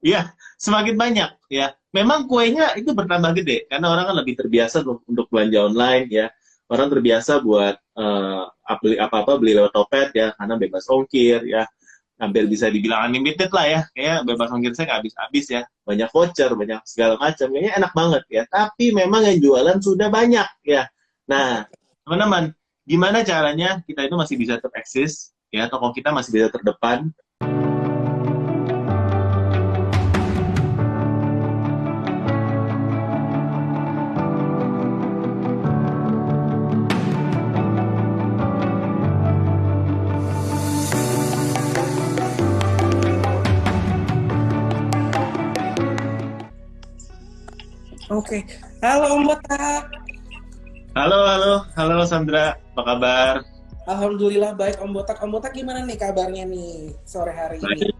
Iya, semakin banyak ya. Memang kuenya itu bertambah gede karena orang kan lebih terbiasa untuk belanja online ya. Orang terbiasa buat beli apa-apa beli lewat Topet ya karena bebas ongkir ya. Hampir bisa dibilang unlimited lah ya. Kayak bebas ongkir saya nggak habis-habis ya. Banyak voucher, banyak segala macam. Kayaknya enak banget ya. Tapi memang yang jualan sudah banyak ya. Nah, teman-teman, gimana caranya kita itu masih bisa tereksis ya, toko kita masih bisa terdepan. Oke, halo Om Botak. Halo, halo, halo Sandra, apa kabar? Alhamdulillah baik Om Botak. Om Botak gimana nih kabarnya nih sore hari ini? Baik,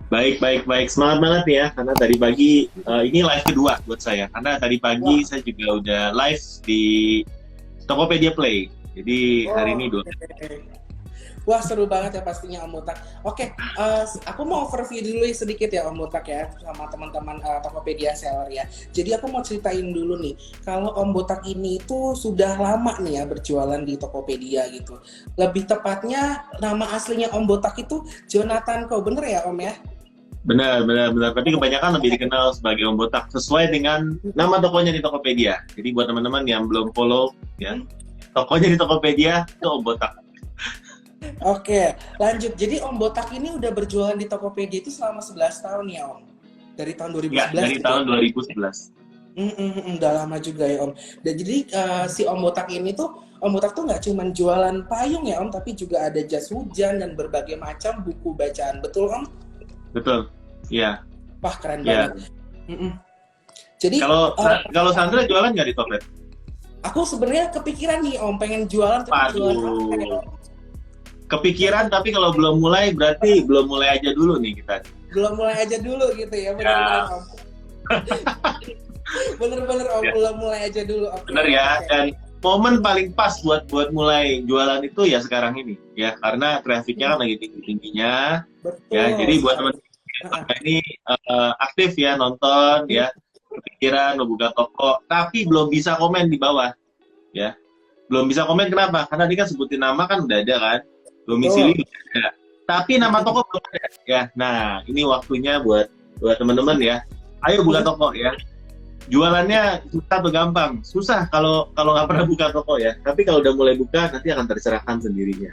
baik, baik, baik. Semangat banget ya, karena tadi pagi ini live kedua buat saya. Karena tadi pagi Wah, saya juga udah live di Tokopedia Play. Jadi hari ini dua. oke. Wah seru banget ya pastinya Om Botak. Oke, aku mau overview dulu sedikit ya Om Botak ya sama teman-teman Tokopedia Seller ya. Jadi aku mau ceritain dulu nih, kalau Om Botak ini itu sudah lama nih ya berjualan di Tokopedia gitu. Lebih tepatnya nama aslinya Om Botak itu Jonathan Ko, bener ya Om ya? Benar, benar, benar. Tapi kebanyakan lebih dikenal sebagai Om Botak sesuai dengan nama tokonya di Tokopedia. Jadi buat teman-teman yang belum follow ya, tokonya di Tokopedia itu Om Botak. Oke, lanjut. Jadi Om Botak ini udah berjualan di Tokopedia itu selama 11 tahun ya Om? Dari tahun Ya, 2011 dari gitu ya? tahun 2011. Udah lama juga ya Om. Dan jadi si Om Botak ini tuh, Om Botak tuh nggak cuma jualan payung ya Om, tapi juga ada jas hujan dan berbagai macam buku bacaan. Betul Om? Betul. Iya, Wah keren iya. banget. Mm-mm. Jadi Kalau kalau Sandra jualan nggak di Topet? aku sebenarnya kepikiran nih Om, pengen jualan tapi jualan apa ya Waduh. Om? Kepikiran tapi kalau belum mulai berarti belum mulai aja dulu nih kita. Belum mulai aja dulu gitu ya, benar-benar Ya, Om. Bener-bener Om, ya, belum mulai aja dulu. Oke, bener ya. oke. Dan momen paling pas buat mulai jualan itu ya sekarang ini ya karena trafficnya kan lagi tinggi-tingginya ya. Betul Jadi buat sekali. teman-teman ini aktif ya nonton ya, kepikiran mau buka toko tapi belum bisa komen di bawah ya. Belum bisa komen kenapa? Karena dia kan sebutin nama kan udah ada kan, Betul. domisili udah ada. Tapi nama toko belum ada ya. Nah, ini waktunya buat buat teman-teman ya. Ayo buka toko ya. Jualannya susah atau gampang? Susah kalau kalau nggak pernah buka toko ya. Tapi kalau udah mulai buka nanti akan tercerahkan sendirinya.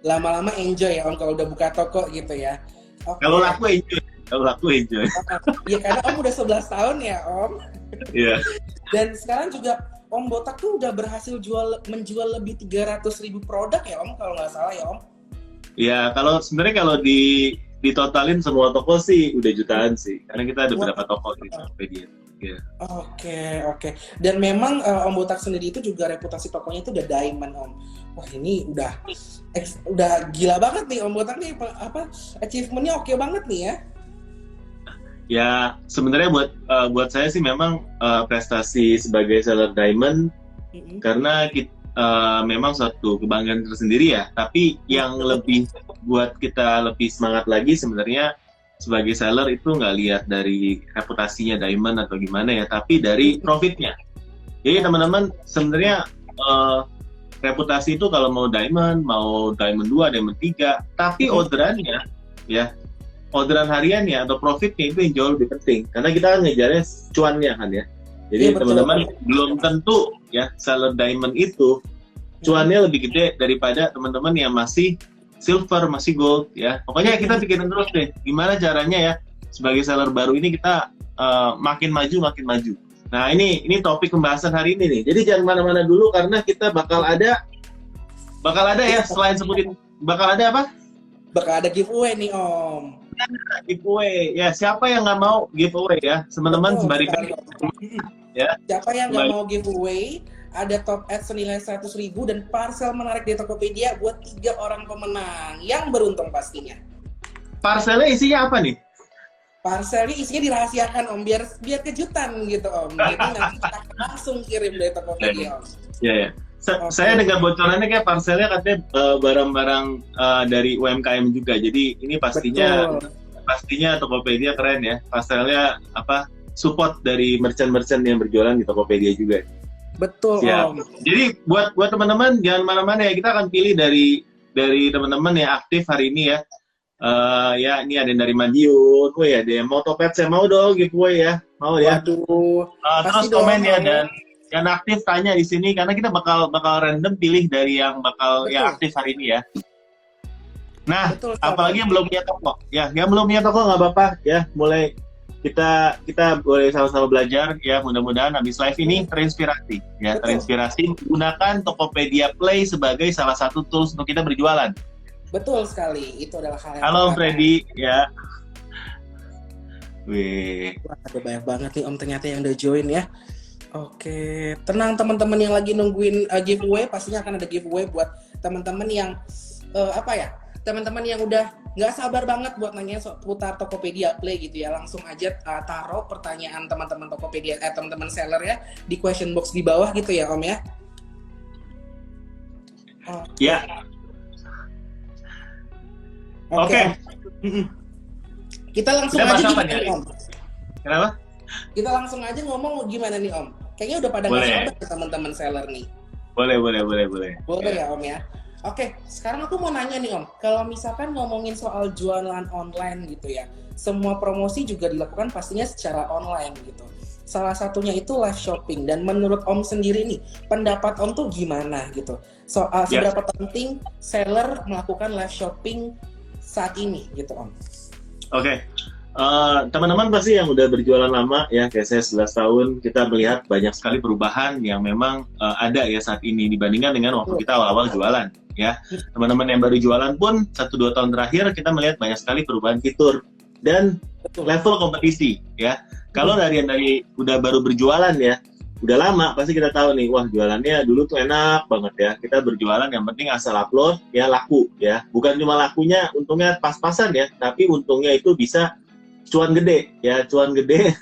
Lama-lama enjoy ya Om kalau udah buka toko gitu ya. Kalau Oke. laku enjoy, kalau laku enjoy. Ya karena Om udah 11 tahun ya Om. Iya. Dan sekarang juga Om Botak tuh udah berhasil menjual lebih 300.000 produk ya Om kalau nggak salah ya Om. Ya, kalau sebenarnya kalau ditotalin semua toko sih udah jutaan sih. Karena kita ada Wah, beberapa toko di Tokopedia. Ya. oke. Dan memang Om Botak sendiri itu juga reputasi tokonya itu udah diamond Om. Wah ini udah gila banget nih Om Botak nih apa achievementnya oke banget nih ya. Ya, sebenarnya buat saya sih memang prestasi sebagai seller diamond Mm-mm. karena memang suatu kebanggaan tersendiri ya. Tapi yang lebih buat kita lebih semangat lagi sebenarnya sebagai seller itu nggak lihat dari reputasinya diamond atau gimana ya, tapi dari profitnya. Jadi teman-teman sebenarnya reputasi itu kalau mau diamond 2, diamond 3, tapi Mm-mm. orderannya ya orderan hariannya atau profitnya itu yang jauh lebih penting karena kita kan ngejarnya cuannya kan ya. Jadi Iya betul. teman-teman belum tentu ya seller diamond itu cuannya lebih gede daripada teman-teman yang masih silver, masih gold ya. Pokoknya kita pikirin terus deh gimana caranya ya sebagai seller baru ini kita makin maju. Nah ini topik pembahasan hari ini nih. Jadi jangan mana-mana dulu karena kita bakal ada ya selain sebutin bakal ada apa? Bakal ada giveaway nih Om. Giveaway ya, siapa yang nggak mau giveaway ya teman-teman Betul sembari sekali kan Om. ya Siapa yang nggak sembari mau giveaway, ada top ad senilai 100.000 dan parcel menarik di Tokopedia buat 3 orang pemenang yang beruntung pastinya. parcelnya isinya apa nih? Parcelnya isinya dirahasiakan Om, biar kejutan gitu Om. Jadi nanti kita akan langsung kirim dari Tokopedia Om. Ya ya. Saya Oke, dengar bocorannya kayak parcelnya katanya barang-barang dari UMKM juga. Jadi ini pastinya betul. pastinya Tokopedia keren ya. Pasalnya apa? Support dari merchant-merchant yang berjualan di Tokopedia juga. Betul, Siap. Om. Jadi buat teman-teman jangan mana-mana ya. Kita akan pilih dari teman-teman yang aktif hari ini ya. Ya ini ada yang dari Madiun, ya ada yang mau Topet, saya mau dong giveaway ya, mau ya. Waduh, Terus pasti komen dong, ya Om. dan yang aktif tanya di sini karena kita bakal random pilih dari yang yang Betul. aktif hari ini ya. Nah, Betul, apalagi yang belum punya toko, ya, yang belum punya toko nggak apa-apa, ya, mulai kita boleh sama-sama belajar, ya, mudah-mudahan habis live ini terinspirasi, ya, Betul. terinspirasi menggunakan Tokopedia Play sebagai salah satu tools untuk kita berjualan. Betul sekali, itu adalah hal yang Halo tepat. Freddy, ya. Wih. Wah, ada banyak banget nih Om ternyata yang udah join ya. Oke, tenang teman-teman yang lagi nungguin giveaway, pastinya akan ada giveaway buat teman-teman yang teman-teman yang udah nggak sabar banget buat nanya seputar Tokopedia Play gitu ya. Langsung aja taruh pertanyaan teman-teman Tokopedia, teman-teman seller ya di question box di bawah gitu ya Om ya. Ya. Oke. Kita langsung Udah aja apa gimana nih Om? Kenapa? Kita langsung aja ngomong gimana nih Om? Kayaknya udah pada nggak sabar ya teman-teman seller nih. Boleh. Boleh ya Om ya. Oke, sekarang aku mau nanya nih Om. Kalau misalkan ngomongin soal jualan online gitu ya, semua promosi juga dilakukan pastinya secara online gitu. Salah satunya itu live shopping. Dan menurut Om sendiri nih, pendapat Om tuh gimana gitu? Soal seberapa penting seller melakukan live shopping saat ini gitu Om? Oke. Teman-teman pasti yang udah berjualan lama ya, kayak saya 11 tahun, kita melihat banyak sekali perubahan yang memang ada ya saat ini dibandingkan dengan waktu kita awal-awal jualan ya. Teman-teman yang baru jualan pun 1-2 tahun terakhir kita melihat banyak sekali perubahan fitur dan level kompetisi ya. Kalau dari udah baru berjualan ya, udah lama pasti kita tahu nih, wah jualannya dulu tuh enak banget ya. Kita berjualan yang penting asal upload ya laku ya. Bukan cuma lakunya, untungnya pas-pasan ya, tapi untungnya itu bisa cuan gede ya, cuan gede.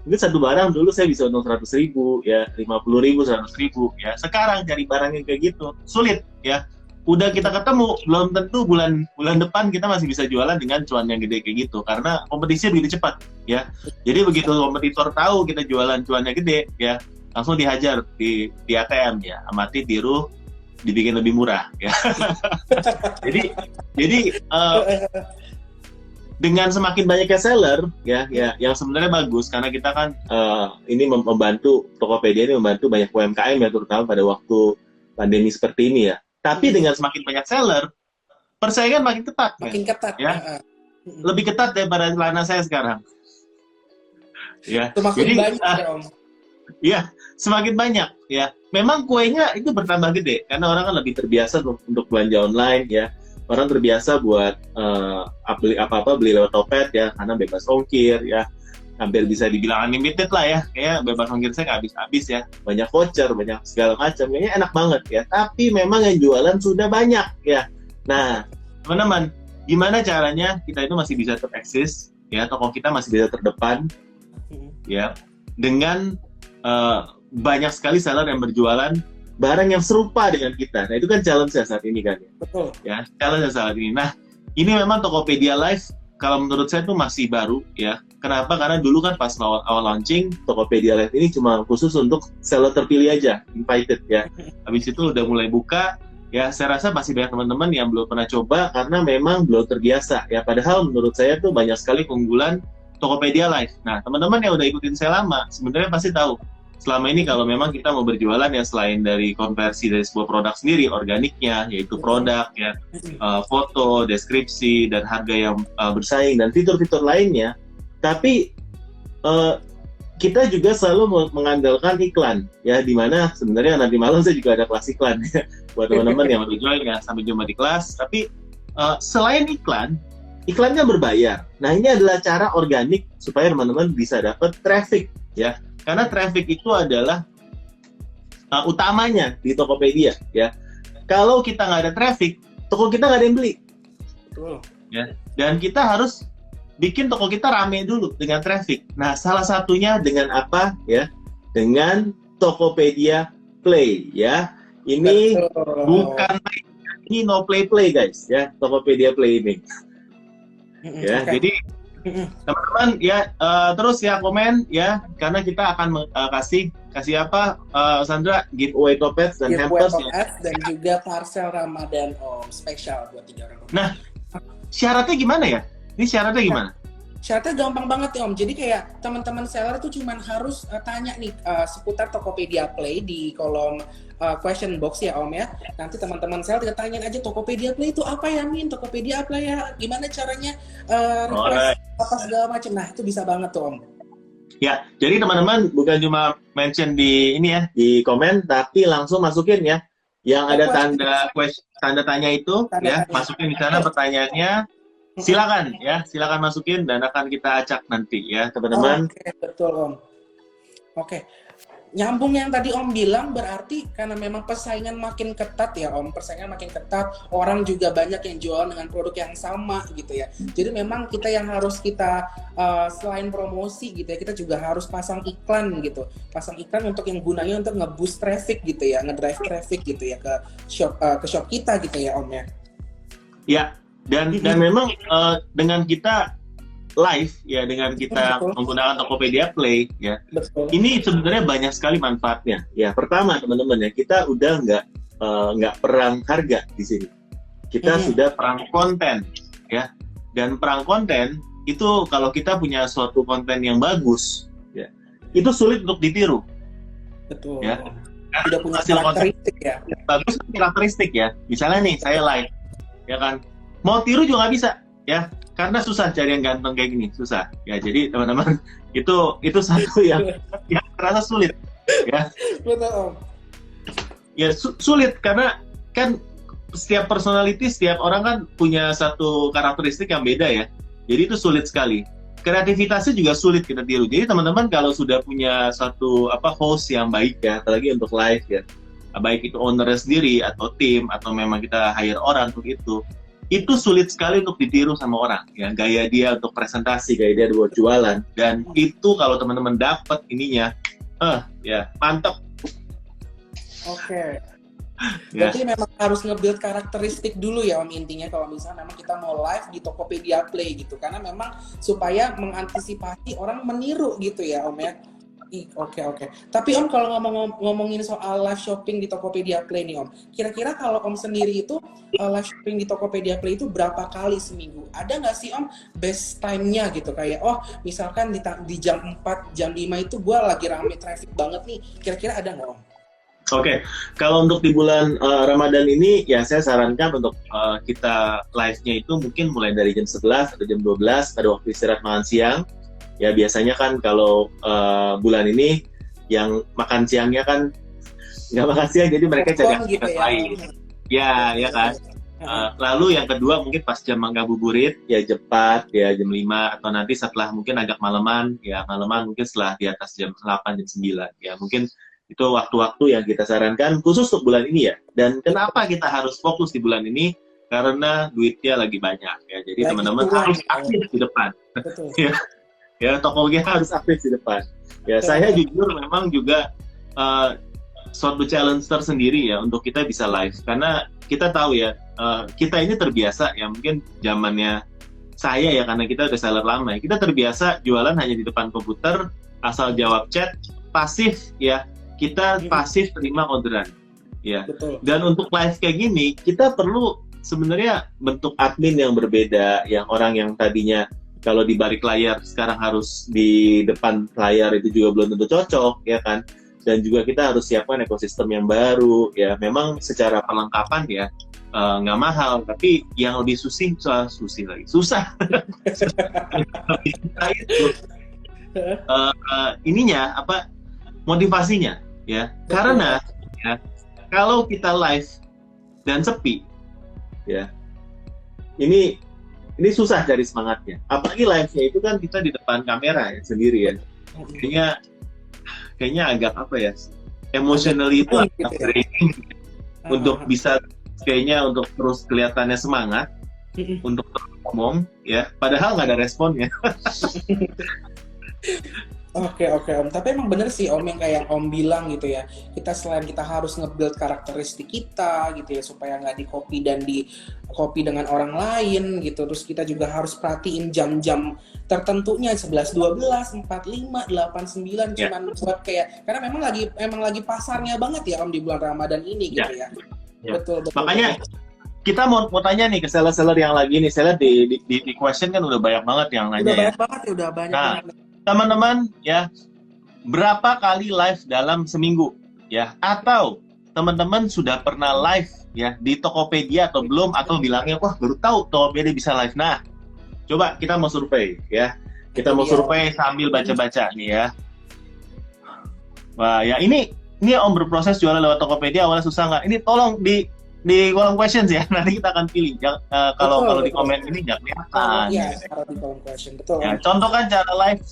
Mungkin satu barang dulu saya bisa untung 100.000 ya, 50.000, 100.000 ya. Sekarang cari barang yang kayak gitu sulit ya. Udah kita ketemu, belum tentu bulan depan kita masih bisa jualan dengan cuan yang gede kayak gitu karena kompetisinya begitu cepat ya. Jadi begitu kompetitor tahu kita jualan cuannya gede ya, langsung dihajar di ATM ya, amati tiru dibikin lebih murah ya. jadi dengan semakin banyaknya seller ya yang sebenarnya bagus karena kita kan ini membantu Tokopedia ini membantu banyak UMKM ya, terutama pada waktu pandemi seperti ini ya. Tapi dengan semakin banyak seller, persaingan makin ketat. Makin ketat ya. Lebih ketat daripada celana saya sekarang. Ya. Semakin jadi banyak ya Om. Ya, semakin banyak ya. Memang kuenya itu bertambah gede karena orang kan lebih terbiasa untuk belanja online ya. Orang terbiasa buat beli apa-apa beli lewat Topet ya, karena bebas ongkir ya, hampir bisa dibilang unlimited lah ya, kayak bebas ongkir saya nggak habis-habis ya, banyak voucher, banyak segala macam, kayaknya enak banget ya. Tapi memang yang jualan sudah banyak ya. Nah, teman-teman, gimana caranya kita itu masih bisa tereksis ya, toko kita masih bisa terdepan ya, dengan banyak sekali seller yang berjualan barang yang serupa dengan kita. Nah, itu kan challenge saat ini kan. Betul. Ya, challenge saat ini. Nah, ini memang Tokopedia Live kalau menurut saya itu masih baru ya. Kenapa? Karena dulu kan pas awal launching Tokopedia Live ini cuma khusus untuk seller terpilih aja, invited ya. Habis itu udah mulai buka ya. Saya rasa masih banyak teman-teman yang belum pernah coba karena memang belum terbiasa ya. Padahal menurut saya tuh banyak sekali keunggulan Tokopedia Live. Nah, teman-teman yang udah ikutin saya lama sebenarnya pasti tahu selama ini kalau memang kita mau berjualan ya, selain dari konversi dari sebuah produk sendiri, organiknya, yaitu produk ya, foto, deskripsi, dan harga yang bersaing, dan fitur-fitur lainnya, tapi kita juga selalu mengandalkan iklan, ya, dimana sebenarnya nanti malam saya juga ada kelas iklan, ya, buat teman-teman yang baru join ya, sampai jumpa di kelas. Tapi selain iklannya berbayar. Nah, ini adalah cara organik supaya teman-teman bisa dapat traffic, ya. Karena traffic itu adalah utamanya di Tokopedia ya. Kalau kita nggak ada traffic, toko kita nggak ada yang beli. Betul. Ya. Dan kita harus bikin toko kita rame dulu dengan traffic. Nah, salah satunya dengan apa ya? Dengan Tokopedia Play ya. Ini bukan ini no play guys ya, Tokopedia Play ini. Ya, jadi Teman-teman ya, terus ya komen ya, karena kita akan kasih apa, Sandra, giveaway Topets dan giveaway hampers ya. Topets dan juga parcel Ramadan Om spesial buat 3 orang. Nah, syaratnya gimana ya? Ini syaratnya gimana? Syaratnya gampang banget ya Om. Jadi kayak teman-teman seller itu cuman harus tanya nih seputar Tokopedia Play di kolom question box ya Om ya. Nanti teman-teman seller tanyain aja Tokopedia Play itu apa ya Min? Tokopedia apa ya? Gimana caranya request apa segala macam. Nah itu bisa banget tuh Om. Ya, jadi teman-teman bukan cuma mention di ini ya, di komen, tapi langsung masukin ya. Yang ada tanda tanya itu ya, masukin di sana pertanyaannya. Silakan ya, silakan masukin dan akan kita acak nanti ya, teman-teman. Oke, betul Om. Oke. Nyambung yang tadi Om bilang, berarti karena memang persaingan makin ketat ya Om, persaingan makin ketat, orang juga banyak yang jual dengan produk yang sama gitu ya. Jadi memang kita yang harus kita selain promosi gitu ya, kita juga harus pasang iklan gitu. Pasang iklan untuk yang gunanya untuk nge-boost traffic gitu ya, ngedrive traffic gitu ya ke shop kita gitu ya Om ya. Ya, dan memang dengan kita live ya, dengan kita menggunakan Tokopedia Play ya. Betul. Ini sebenarnya banyak sekali manfaatnya. Ya, pertama teman-teman ya, kita udah nggak perang harga di sini. Kita sudah perang konten ya. Dan perang konten itu kalau kita punya suatu konten yang bagus ya, itu sulit untuk ditiru. Betul. Ya. Sudah punya karakteristik ya. Bagus karakteristik ya. Misalnya nih saya live ya kan. Mau tiru juga nggak bisa ya. Karena susah cari yang ganteng kayak gini, susah. Ya, jadi teman-teman itu satu yang terasa sulit, ya. Betul Om. Ya sulit karena kan setiap personality, setiap orang kan punya satu karakteristik yang beda ya. Jadi itu sulit sekali. Kreativitasnya juga sulit kita tiru. Jadi teman-teman kalau sudah punya satu host yang baik ya, apalagi untuk live ya, baik itu ownernya sendiri atau tim atau memang kita hire orang untuk itu sulit sekali untuk ditiru sama orang ya, gaya dia untuk presentasi, gaya dia buat jualan, dan itu kalau teman-teman dapat ininya ya mantap. Oke. Berarti memang harus nge-build karakteristik dulu ya Om, intinya kalau misalnya memang kita mau live di Tokopedia Play gitu, karena memang supaya mengantisipasi orang meniru gitu ya Om ya. Oke. Tapi Om kalau ngomongin soal live shopping di Tokopedia Play nih Om, kira-kira kalau Om sendiri itu live shopping di Tokopedia Play itu berapa kali seminggu? Ada nggak sih Om best time-nya gitu, kayak misalkan di jam 4, jam 5 itu gue lagi rame traffic banget nih, kira-kira ada nggak Om? Oke, kalau untuk di bulan Ramadan ini ya saya sarankan untuk kita live-nya itu mungkin mulai dari jam 11 atau jam 12 pada waktu istirahat makan siang. Ya biasanya kan kalau bulan ini yang makan siangnya kan nggak makan siang, jadi mereka cari aktivitas lain. Ya kan. Lalu yang kedua mungkin pas jam ngabuburit ya jam 4 ya jam 5 atau nanti setelah mungkin agak malaman mungkin setelah di atas jam 8 jam 9 ya, mungkin itu waktu-waktu yang kita sarankan khusus untuk bulan ini ya. Dan kenapa kita harus fokus di bulan ini? Karena duitnya lagi banyak ya. Jadi teman-teman harus aktif di depan. Ya, tokonya harus aktif di depan. Ya, saya jujur memang juga suatu challenge tersendiri ya untuk kita bisa live. Karena kita tahu ya, kita ini terbiasa ya, mungkin zamannya saya ya, karena kita udah seller lama ya, kita terbiasa jualan hanya di depan komputer, asal jawab chat, pasif ya, kita pasif terima orderan. Ya. Betul. Dan untuk live kayak gini, kita perlu sebenarnya bentuk admin yang berbeda, yang orang yang tadinya kalau di balik layar sekarang harus di depan layar itu juga belum tentu cocok ya kan, dan juga kita harus siapkan ekosistem yang baru ya. Memang secara perlengkapan ya nggak mahal, tapi yang lebih susah ininya motivasinya ya. Karena ya kalau kita live dan sepi ya, ini susah cari semangatnya. Apalagi live-nya itu kan kita di depan kamera ya sendiri ya. Kayaknya agak emotionally itu agak draining untuk bisa kayaknya untuk terus kelihatannya semangat untuk ngomong ya. Padahal nggak ada responnya. Oke Om, tapi emang bener sih Om yang kayak Om bilang gitu ya. Kita selain kita harus nge-build karakteristik kita gitu ya supaya nggak di-copy dan di-copy dengan orang lain gitu. Terus kita juga harus perhatiin jam-jam tertentunya 11, 12, 4, 5, 8, 9 Ya, cuman buat kayak karena memang lagi pasarnya banget ya Om di bulan Ramadan ini ya, gitu ya. ya. Betul betul Makanya betul. kita mau tanya nih ke seller-seller yang lagi nih. Saya lihat di question kan udah banyak banget yang Udah nanya ya. banyak banget ya, udah banyak Nah, banget. teman-teman ya, berapa kali live dalam seminggu ya? Atau teman-teman sudah pernah live ya di Tokopedia atau belum? Atau bilangnya wah baru tahu Tokopedia bisa live. Nah, coba kita mau survei ya. Kita Itu mau dia. survei sambil baca-baca nih ya. Wah ya ini Om berproses jualan lewat Tokopedia awalnya susah nggak? Ini tolong di kolom questions ya. Nanti kita akan pilih. Kalau Betul di betul. komen ini nggak Kalau kelihatan. ya Gitu. taruh di kolom question betul Ya, Om. contoh kan cara live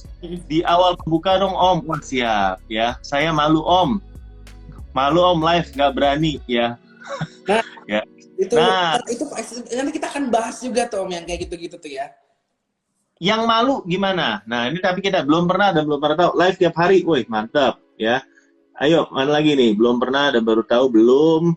di awal pembuka dong Om. Wah siap ya. Saya malu Om. Malu Om live nggak berani ya. Nah, Ya. itu Nah, itu nanti kita akan bahas juga tuh Om yang kayak gitu-gitu tuh ya. yang malu gimana? Nah, ini tapi kita belum pernah dan belum pernah tahu live tiap hari. Woi, mantap ya. Ayo, mana lagi nih? Belum pernah dan baru tahu belum.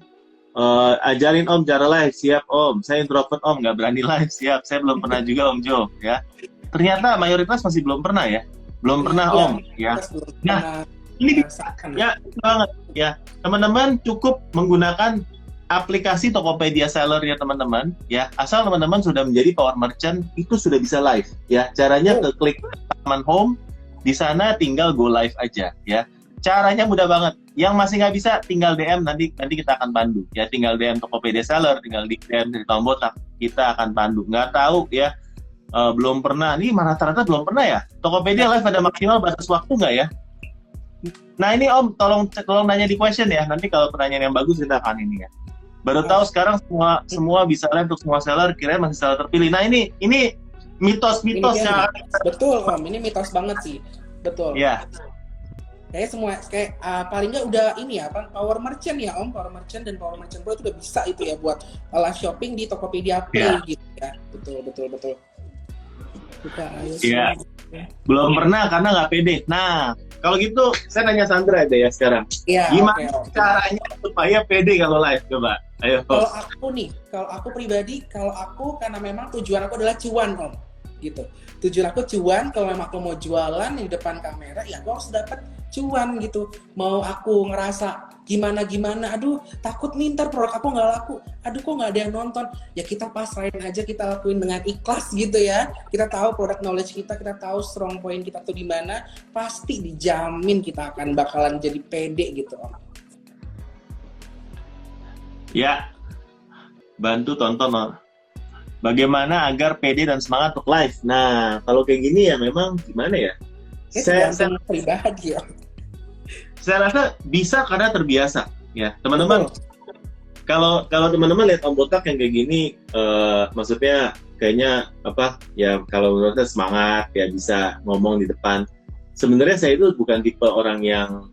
Ajarin Om cara live, siap Om. Saya introvert Om, nggak berani live, siap. Saya belum pernah juga Om Jo, ya. Ternyata mayoritas masih belum pernah ya. Belum pernah Iya, Om, ya. kita belum Nah, pernah ini merasakan. ya banget ya. Teman-teman cukup menggunakan aplikasi Tokopedia Seller ya teman-teman, ya. Asal teman-teman sudah menjadi power merchant, itu sudah bisa live, ya. Caranya ke klik halaman home, di sana tinggal go live aja, ya. Caranya mudah banget. Yang masih nggak bisa, tinggal DM, nanti kita akan pandu. Ya, tinggal DM Tokopedia Seller, tinggal di DM dari Tom Botak, kita akan pandu. Nggak tahu ya, belum pernah. Nih mana rata-rata belum pernah ya. Tokopedia live ada maksimal batas waktu nggak ya? Nah ini Om, tolong nanya di question ya. Nanti kalau pertanyaan yang bagus kita akan ini ya. Baru tahu sekarang semua bisa live untuk semua seller, kira masih seller terpilih. Nah ini mitos-mitos Ini yang betul Om, ini mitos banget sih. Betul. ya. Kayak semua paling nggak udah ini ya power merchant ya Om, power merchant dan power merchant pro itu udah bisa itu ya buat live shopping di Tokopedia Play gitu ya. Betul. Buka ayo. Iya. Belum pernah karena nggak pede. Nah, kalau gitu saya nanya Sandra deh ya sekarang. Iya, Gimana oke. caranya supaya pede kalau live? Coba, ayo. Kalau aku pribadi, karena memang tujuan aku adalah cuan Om, gitu. Tujuan aku cuan, kalau memang aku mau jualan di depan kamera, ya aku harus dapat cuan gitu. Mau aku ngerasa gimana, aduh takut nih ntar produk aku nggak laku, aduh kok nggak ada yang nonton, ya kita pasrahin aja, kita lakuin dengan ikhlas gitu ya. Kita tahu produk knowledge kita tahu strong point kita tuh di mana, pasti dijamin kita akan bakalan jadi pede gitu Om. Ya, bantu tonton loh. Bagaimana agar pede dan semangat untuk live. Nah, kalau kayak gini ya memang gimana ya? Saya Pribadi ya. Saya rasa bisa karena terbiasa. Ya, teman-teman. Kalau teman-teman lihat Om Botak yang kayak gini, maksudnya kayaknya apa? Ya kalau menurut saya semangat, ya bisa ngomong di depan. Sebenarnya saya itu bukan tipe orang yang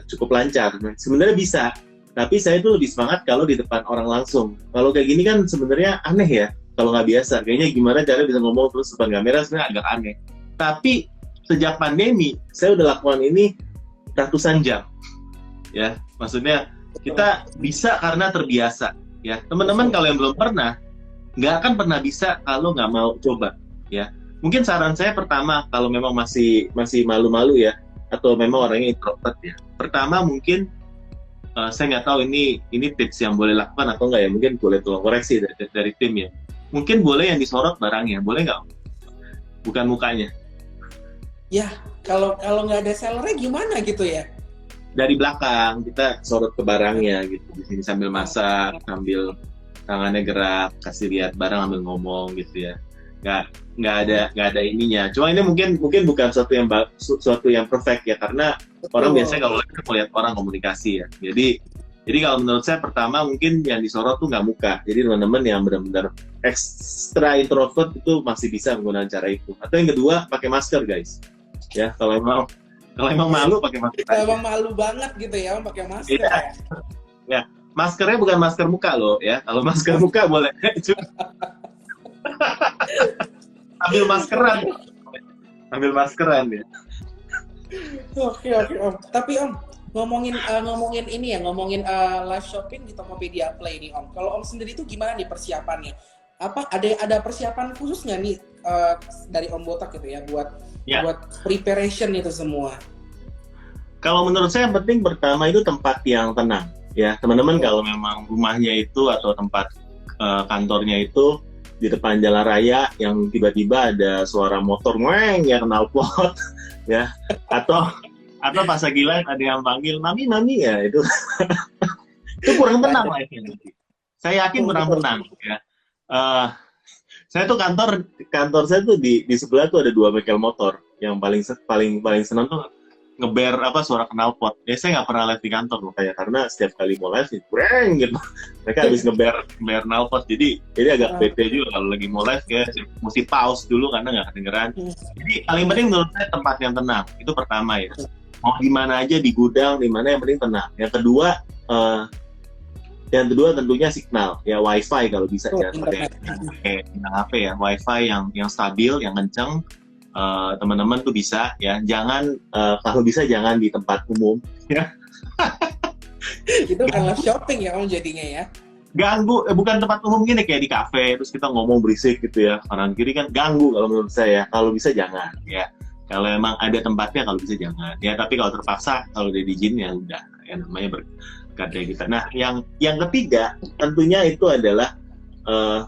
cukup lancar. Sebenarnya bisa. Tapi saya itu lebih semangat kalau di depan orang langsung. Kalau kayak gini kan sebenarnya aneh ya, kalau nggak biasa. Kayaknya gimana cara bisa ngomong terus depan kamera sebenarnya agak aneh. Tapi sejak pandemi, saya udah lakukan ini ratusan jam. Ya, maksudnya kita bisa karena terbiasa. Ya, teman-teman kalau yang belum pernah, nggak akan pernah bisa kalau nggak mau coba. Ya, mungkin saran saya pertama kalau memang masih malu-malu ya, atau memang orangnya introvert ya. Pertama mungkin saya nggak tahu ini tips yang boleh lakukan atau nggak ya, mungkin boleh tolong koreksi dari tim ya. Mungkin boleh yang disorot barangnya, boleh nggak? Bukan mukanya. Ya, kalau nggak ada sellernya gimana gitu ya? Dari belakang kita sorot ke barangnya gitu, di sini sambil masak, sambil tangannya gerak, kasih lihat barang sambil ngomong gitu ya. Nggak ada ininya. Cuma ini mungkin bukan suatu yang perfect ya, karena orang biasanya kalau lihat orang komunikasi ya. Jadi kalau menurut saya pertama mungkin yang disorot tuh nggak muka. Jadi teman-teman yang benar-benar ekstra introvert itu masih bisa menggunakan cara itu. Atau yang kedua pakai masker guys. Ya kalau emang malu pakai masker. Kalau emang malu banget gitu ya pakai masker. Iya. Ya maskernya bukan masker muka loh ya. Kalau masker muka boleh. Ambil maskeran ya. Oke oke Om. Tapi Om, ngomongin ini ya, ngomongin live shopping di Tokopedia Play nih Om. Kalau Om sendiri tuh gimana nih persiapannya? Apa ada persiapan khusus nggak nih dari Om Botak gitu ya Ya, buat preparation itu semua? kalau menurut saya yang penting pertama itu tempat yang tenang. Ya, teman-teman Betul. kalau memang rumahnya itu atau tempat kantornya itu di depan jalan raya yang tiba-tiba ada suara motor ngeng ya knalpot ya atau pas lagi live ada yang panggil mami mami ya itu kurang tenang Ada. live-nya. Saya yakin Betul, kurang betul. tenang ya. Eh, saya tuh kantor saya tuh di sebelah tuh ada 2 bengkel motor yang paling paling senang tuh ngeber apa suara knalpot. Ya saya nggak pernah live di kantor makanya karena setiap kali mau live nih breng gitu. Mereka habis ngeber knalpot jadi agak bete juga kalau lagi mau live ya mesti pause dulu karena nggak kedengeran. Jadi paling penting menurut saya tempat yang tenang itu pertama ya. Mau di mana aja di gudang di mana yang penting tenang. Yang kedua tentunya signal ya wifi kalau bisa Betul, ya internet. pakai HP ya wifi yang stabil yang kenceng. Teman-teman tuh bisa ya jangan kalau bisa jangan di tempat umum ya Itu kan live shopping ya Om jadinya ya. ganggu bukan tempat umum gini kayak di kafe terus kita ngomong berisik gitu ya kanan kiri kan ganggu kalau menurut saya kalau bisa jangan ya kalau emang ada tempatnya kalau bisa jangan ya tapi kalau terpaksa kalau udah diizin ya udah ya namanya berkarya kita. Nah yang ketiga tentunya itu adalah uh,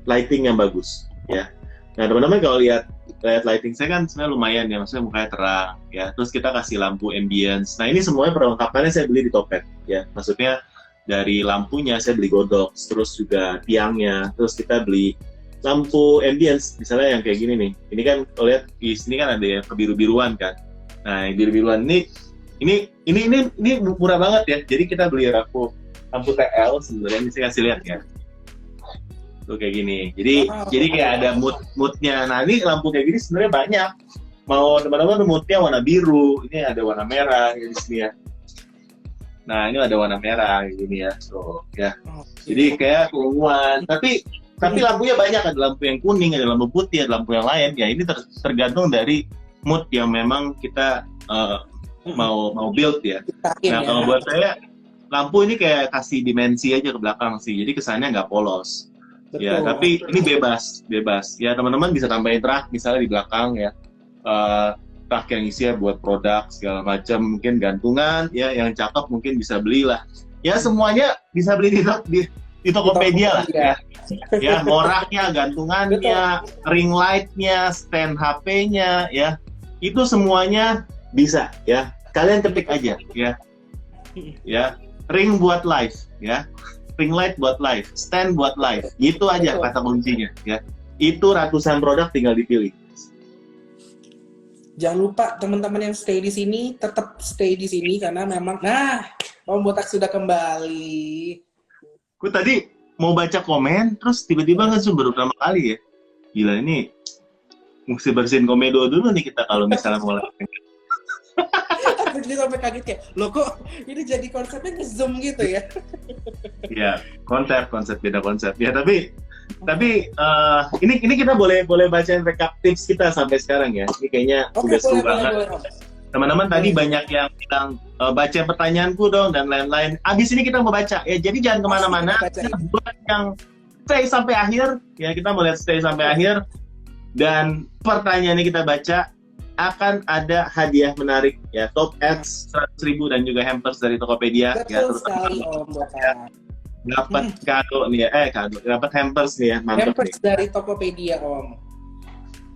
lighting yang bagus ya. Nah teman-teman kalau lihat lighting saya kan sebenarnya lumayan ya, maksudnya mukanya terang ya. Terus kita kasih lampu ambience. Nah ini semuanya perlengkapannya saya beli di Topet ya. Maksudnya dari lampunya saya beli Godox, terus juga tiangnya, terus kita beli lampu ambience misalnya yang kayak gini nih. Ini kan kalau lihat di sini kan ada yang kebiru-biruan kan. Nah yang biru-biruan ini murah banget ya. Jadi kita beli lampu TL sebenarnya ini saya kasih lihat ya. Tuh kayak gini. Jadi kayak ada moodnya. Nah ini lampu kayak gini sebenarnya banyak. Mau teman-teman moodnya warna biru, ini ada warna merah di sini ya. Nah ini ada warna merah gini ya. So ya. Jadi kayak keunguan. Tapi lampunya banyak. Ada lampu yang kuning, ada lampu putih, ada lampu yang lain. Ya ini tergantung dari mood yang memang kita mau build ya. Nah kalau buat saya lampu ini kayak kasih dimensi aja ke belakang sih. Jadi kesannya nggak polos. Betul. Ya, tapi ini bebas. Ya, teman-teman bisa tambahin rak misalnya di belakang ya. Rak yang isinya buat produk segala macam, mungkin gantungan ya yang cakep mungkin bisa belilah. Ya, semuanya bisa beli di Tokopedia lah ya. Ya, mau raknya, gantungannya, ring light-nya, stand HP-nya ya. Itu semuanya bisa ya. Kalian ketik aja ya. Ya, ring buat live ya. Ring light buat live, stand buat live, gitu aja kata kuncinya ya. Itu ratusan produk tinggal dipilih. Jangan lupa teman-teman yang stay di sini tetap stay di sini karena memang Om Botak sudah kembali. Gue tadi mau baca komen terus tiba-tiba nge-zoom baru pertama kali ya. Gila ini mesti bersihin komedo dulu nih kita kalau misalnya mau live. Aku jadi sampai kaget ya, loh kok ini jadi konsepnya nge-zoom gitu ya? Ya konsep beda konsep ya tapi ini kita boleh bacain recap tips kita sampai sekarang ya. Ini kayaknya udah seru banget. Teman-teman tadi banyak yang bilang baca pertanyaanku dong dan lain-lain. Abis ini kita mau baca ya, jadi jangan kemana-mana. Buat yang stay sampai akhir ya, kita mau lihat stay sampai akhir dan pertanyaannya kita baca. Akan ada hadiah menarik ya, top ads 100.000 dan juga hampers dari Tokopedia. Betul sekali Om Botak. Dapat kado nih ya, dapat hampers nih ya, mantap hampers nih. Dari Tokopedia Om.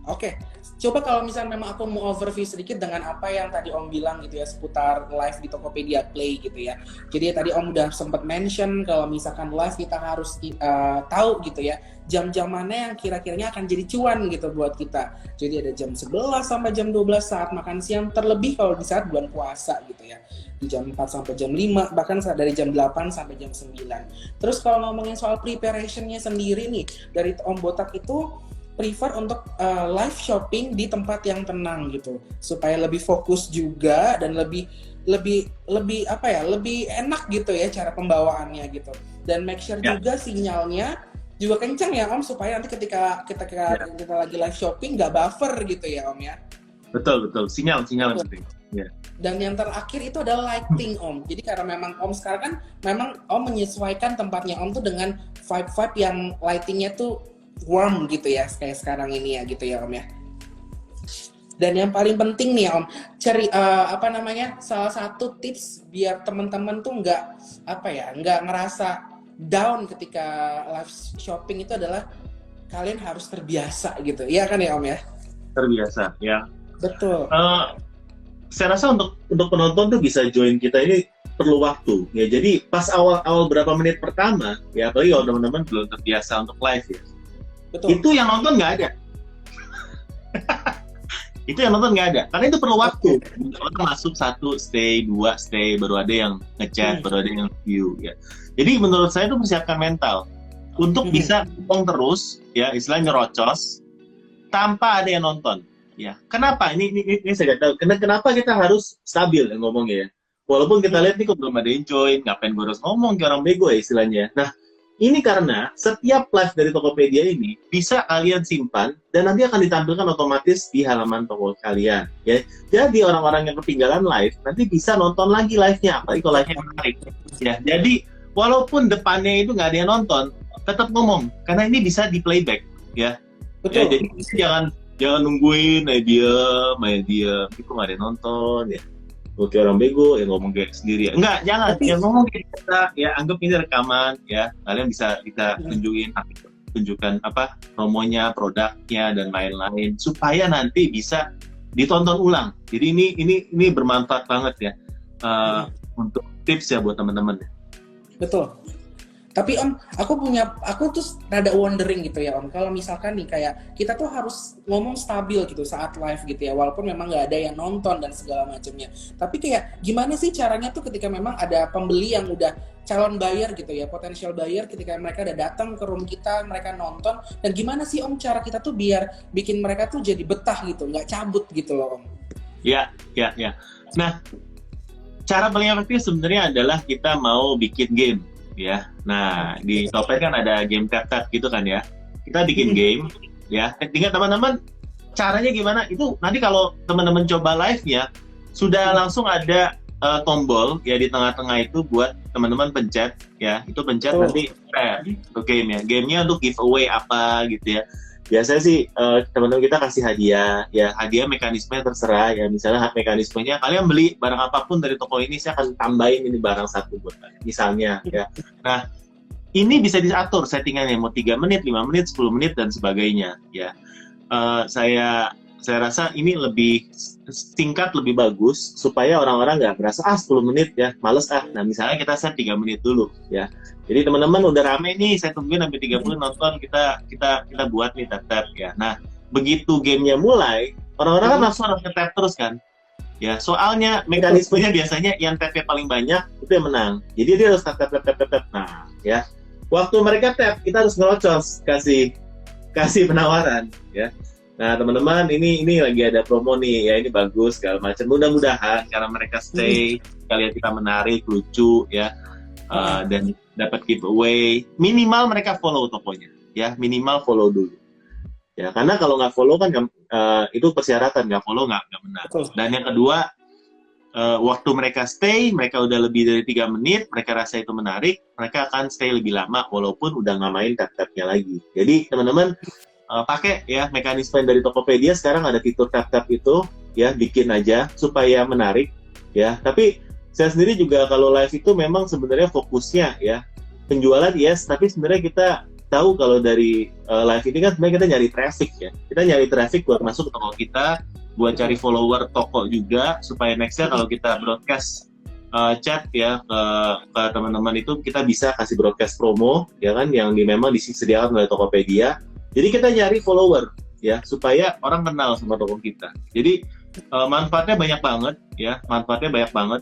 Oke, coba kalau misalnya memang aku mau overview sedikit dengan apa yang tadi Om bilang gitu ya seputar live di Tokopedia Play gitu ya. Jadi ya, tadi Om udah sempat mention kalau misalkan live kita harus tahu gitu ya jam-jam mana yang kira-kiranya akan jadi cuan gitu buat kita. Jadi ada jam 11 sampai jam 12 saat makan siang, terlebih kalau di saat bulan puasa gitu ya. Di jam 4 sampai jam 5, bahkan dari jam 8 sampai jam 9. Terus kalau ngomongin soal preparationnya sendiri nih, dari Om Botak itu prefer untuk live shopping di tempat yang tenang gitu, supaya lebih fokus juga dan lebih apa ya, lebih enak gitu ya cara pembawaannya gitu. Dan make sure juga sinyalnya juga kencang ya Om, supaya nanti ketika kita lagi live shopping nggak buffer gitu ya Om ya. Betul, betul. Sinyal yang penting. Ya. Dan yang terakhir itu adalah lighting Om. Jadi karena memang Om sekarang kan memang Om menyesuaikan tempatnya Om tuh dengan vibe-vibe yang lightingnya tuh warm gitu ya, kayak sekarang ini ya gitu ya Om ya. Dan yang paling penting nih Om, cari salah satu tips biar teman-teman tuh nggak ngerasa down ketika live shopping itu adalah kalian harus terbiasa gitu, ya kan ya Om ya? Terbiasa, ya. Betul. Saya rasa untuk penonton tuh bisa join kita ini perlu waktu ya. Jadi pas awal berapa menit pertama ya, apalagi kalau teman-teman belum terbiasa untuk live ya, Betul. Itu yang nonton nggak ada. Itu yang nonton nggak ada, karena itu perlu waktu. Orang masuk 1, stay 2, stay, baru ada yang ngechat, baru ada yang view ya. Jadi menurut saya itu persiapkan mental untuk bisa ngomong terus ya, istilahnya nyerocos tanpa ada yang nonton. Ya, kenapa? Ini saya nggak tahu. Kenapa kita harus stabil ya ngomongnya ya? Walaupun kita lihat nih kok belum ada yang join, ngapain gue harus ngomong kayak orang bego ya istilahnya. Nah, ini karena setiap live dari Tokopedia ini bisa kalian simpan dan nanti akan ditampilkan otomatis di halaman toko kalian. Ya, jadi orang-orang yang ketinggalan live nanti bisa nonton lagi live-nya, apalagi kalau live-nya menarik. Ya, jadi walaupun depannya itu nggak ada yang nonton, tetap ngomong karena ini bisa di playback. Ya, betul. Ya, jadi jangan nungguin dia itu nggak ada yang nonton ya, oke orang bego yang ngomong kayak sendiri ya. Enggak, jangan yang ngomong kayak kita ya, anggap ini rekaman ya, kalian bisa tunjukkan apa promonya, produknya dan lain-lain supaya nanti bisa ditonton ulang. Jadi ini bermanfaat banget ya untuk tips ya buat teman-teman. Betul. Tapi Om, aku tuh rada wondering gitu ya Om, kalau misalkan nih kayak kita tuh harus ngomong stabil gitu saat live gitu ya, walaupun memang nggak ada yang nonton dan segala macamnya. Tapi kayak gimana sih caranya tuh ketika memang ada pembeli yang udah calon buyer gitu ya, potential buyer, ketika mereka udah datang ke room kita, mereka nonton, dan gimana sih Om cara kita tuh biar bikin mereka tuh jadi betah gitu, nggak cabut gitu loh Om. Ya. Nah, cara paling efektif sebenarnya adalah kita mau bikin game. Ya, nah di Topet kan ada game tap gitu kan ya. Kita bikin game, ya. Tinggal teman-teman caranya gimana? Itu nanti kalau teman-teman coba live ya, sudah langsung ada tombol ya di tengah-tengah itu buat teman-teman pencet, ya. Itu pencet nanti untuk game ya. Gamenya untuk giveaway apa gitu ya. Biasanya sih teman-teman kita kasih hadiah, ya hadiah mekanismenya terserah ya. Misalnya mekanismenya kalian beli barang apapun dari toko ini, saya akan tambahin ini barang satu buat kalian, misalnya ya. Nah, ini bisa diatur settingannya mau 3 menit, 5 menit, 10 menit dan sebagainya ya. Saya rasa ini lebih singkat, lebih bagus supaya orang-orang nggak berasa 10 menit ya, males Nah, misalnya kita set 3 menit dulu ya. Jadi teman-teman udah rame nih, saya tungguin sampai 30 nonton, kita buat nih tap ya. Nah, begitu gamenya mulai, orang-orang kan langsung harus nge-tap terus kan. Ya, soalnya mekanismenya biasanya yang tap-nya paling banyak itu yang menang. Jadi dia harus tap. Nah, ya. Waktu mereka tap, kita harus ngelocos, kasih penawaran ya. Nah, teman-teman, ini lagi ada promo nih ya, ini bagus segala macam. Mudah-mudahan karena mereka stay, kalian kita menarik, lucu ya. Dan dapat giveaway, minimal mereka follow tokonya ya, minimal follow dulu ya, karena kalau nggak follow kan itu persyaratan, nggak follow nggak menang. Dan yang kedua, waktu mereka stay, mereka udah lebih dari 3 menit, mereka rasa itu menarik, mereka akan stay lebih lama walaupun udah nggak main tap-tapnya lagi. Jadi teman-teman pakai ya mekanisme dari Tokopedia, sekarang ada fitur tap-tap itu ya, bikin aja supaya menarik ya. Tapi saya sendiri juga kalau live itu memang sebenarnya fokusnya ya penjualan, yes, tapi sebenarnya kita tahu kalau dari live ini kan sebenarnya kita nyari traffic ya. Kita nyari traffic buat masuk ke toko kita, buat cari follower toko juga, supaya nextnya kalau kita broadcast chat ya ke teman-teman itu kita bisa kasih broadcast promo ya kan, yang memang disediakan oleh Tokopedia. Jadi kita nyari follower ya supaya orang kenal sama toko kita. Jadi manfaatnya banyak banget ya,